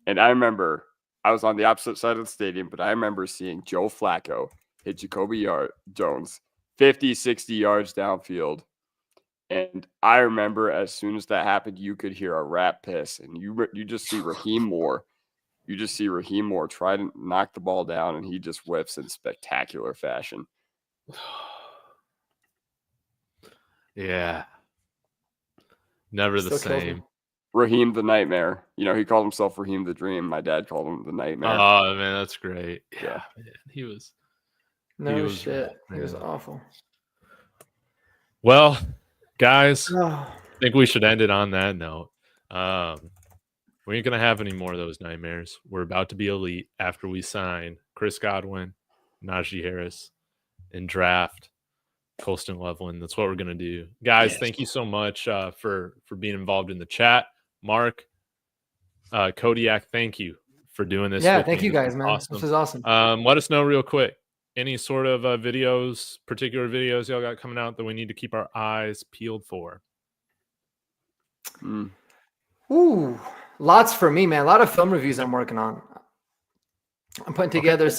And I remember I was on the opposite side of the stadium, but I remember seeing Joe Flacco hit Jacoby Jones 50, 60 yards downfield. And I remember as soon as that happened, you could hear a rat piss, and you just see Raheem Moore. You just see Raheem Moore try to knock the ball down, and he just whiffs in spectacular fashion. Yeah. Never the same. Raheem the Nightmare. You know, he called himself Raheem the Dream. My dad called him the Nightmare. Oh, man, that's great. Yeah, man, he was. No shit. He was awful. Well, guys, I think we should end it on that note. We ain't going to have any more of those nightmares. We're about to be elite after we sign Chris Godwin, Najee Harris, and draft Colston Loveland. That's what we're going to do. Guys, thank you so much for being involved in the chat. Mark, Kodiak, thank you for doing this. Yeah, thank you guys, man. Awesome. This is awesome. Let us know real quick. Any sort of particular videos y'all got coming out that we need to keep our eyes peeled for? Ooh, lots for me, man. A lot of film reviews I'm working on. I'm putting together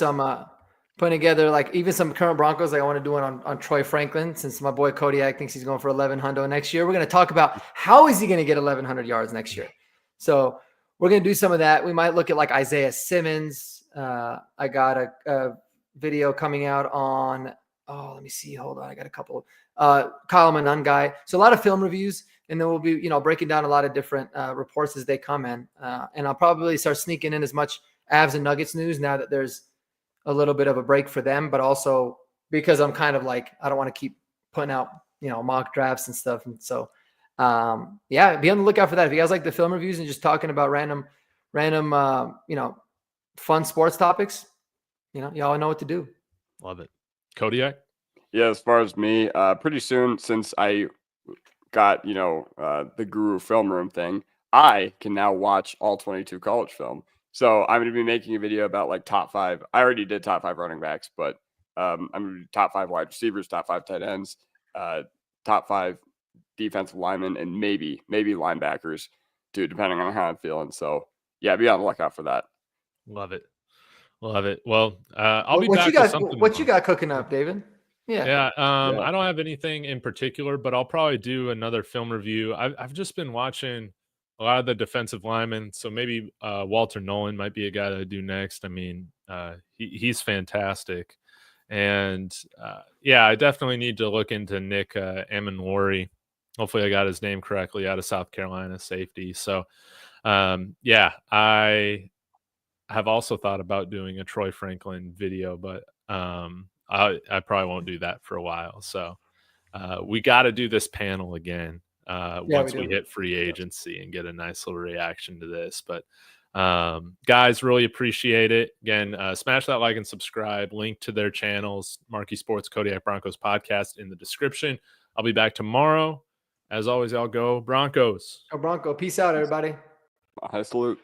like even some current Broncos. Like I want to do one on Troy Franklin, since my boy Kodiak thinks he's going for 1,100 next year. We're going to talk about how is he going to get 1,100 yards next year. So we're going to do some of that. We might look at like Isaiah Simmons. I got a video coming out on, let me see. Hold on. I got a couple. Kyle Manon guy. So a lot of film reviews, and then we'll be, breaking down a lot of different reports as they come in. And I'll probably start sneaking in as much Avs and Nuggets news now that there's a little bit of a break for them, but also because I'm kind of like, I don't want to keep putting out, mock drafts and stuff. And so, be on the lookout for that. If you guys like the film reviews and just talking about random, fun sports topics, y'all know what to do. Love it. Kodiak? Yeah, as far as me, pretty soon, since I got, the Guru Film Room thing, I can now watch all 22 college film. So I'm going to be making a video about like top 5. I already did top 5 running backs, but I'm going to do top 5 wide receivers, top 5 tight ends, top 5 defensive linemen, and maybe linebackers too, depending on how I'm feeling. So yeah, be on the lookout for that. Love it. Well, I'll be back with something. What you got cooking up, David? Yeah. I don't have anything in particular, but I'll probably do another film review. I've just been watching a lot of the defensive linemen, so maybe Walter Nolan might be a guy to do next. I mean, he's fantastic, and I definitely need to look into Nick Amenlori. Hopefully, I got his name correctly, out of South Carolina, safety. So, I have also thought about doing a Troy Franklin video, but I probably won't do that for a while. So we got to do this panel again once we hit free agency and get a nice little reaction to this. But guys, really appreciate it. Again, smash that like and subscribe. Link to their channels, Marquee Sports, Kodiak Broncos podcast, in the description. I'll be back tomorrow. As always, y'all go Broncos. Go Bronco. Peace out, everybody. I salute.